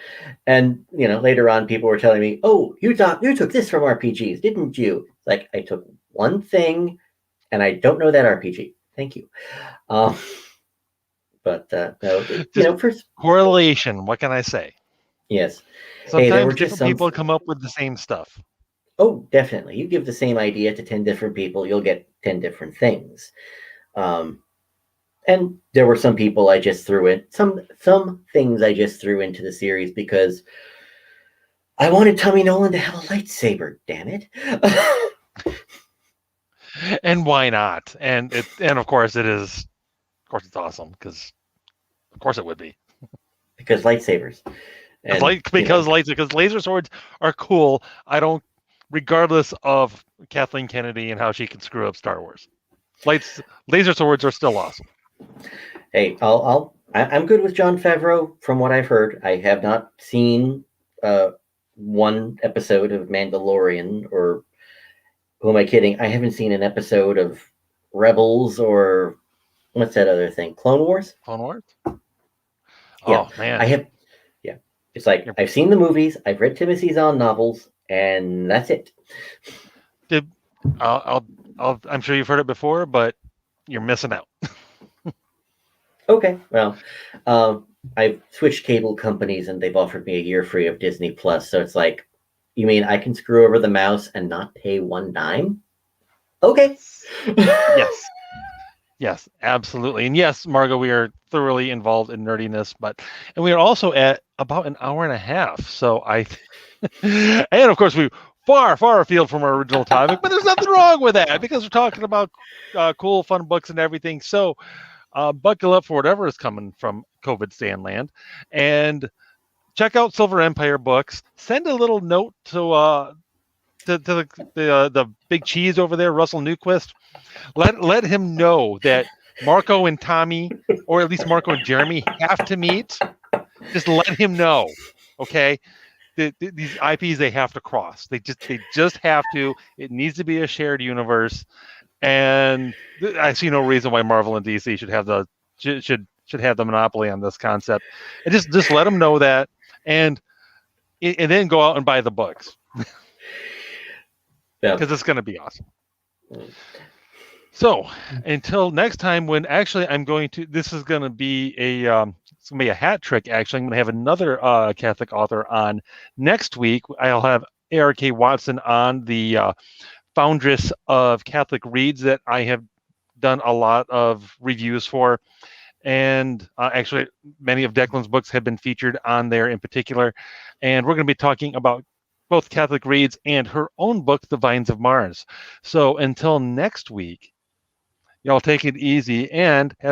And, later on, people were telling me, oh, you took this from RPGs, didn't you? It's like, I took one thing, and I don't know that RPG. Thank you. But, no, first... Correlation, what can I say? Yes. Sometimes different people come up with the same stuff. Oh, definitely. You give the same idea to 10 different people, you'll get 10 different things. And there were some people I just threw in, some things I just threw into the series because I wanted Tommy Nolan to have a lightsaber, damn it. And why not? And of course it is. Of course it's awesome because of course it would be. Because lightsabers. And Because laser swords are cool. I don't, regardless of Kathleen Kennedy and how she can screw up Star Wars. Laser swords are still awesome. Hey, I'm good with Jon Favreau from what I've heard. I have not seen one episode of Mandalorian, or who am I kidding? I haven't seen an episode of Rebels, or what's that other thing? Clone Wars? Clone Wars? Yeah, oh man. I have. Yeah. It's like I've seen the movies, I've read Timothy Zahn novels, and that's it. I'm sure you've heard it before, but you're missing out. Okay, well, I've switched cable companies and they've offered me a year free of Disney Plus. So it's like, you mean I can screw over the mouse and not pay one dime? Okay. Yes. Yes, absolutely. And yes, Margo, we are thoroughly involved in nerdiness, and we are also at about an hour and a half. So and of course we far afield from our original topic, but there's nothing wrong with that because we're talking about cool, fun books and everything. So buckle up for whatever is coming from Covidstan land, and check out Silver Empire books. Send a little note to the big cheese over there, Russell Newquist. Let him know that Marco and Tommy, or at least Marco and Jeremy, have to meet. Just let him know, okay? These IPs they have to cross. They just have to. It needs to be a shared universe, and I see no reason why Marvel and DC should have the monopoly on this concept. And just let them know that, and then go out and buy the books because it's going to be awesome. So until next time, when actually this is going to be a hat trick. Actually, I'm going to have another Catholic author on next week. I'll have A.R.K. Watson on, the foundress of Catholic Reads that I have done a lot of reviews for. And actually, many of Declan's books have been featured on there in particular. And we're going to be talking about both Catholic Reads and her own book, The Vines of Mars. So until next week, y'all take it easy and have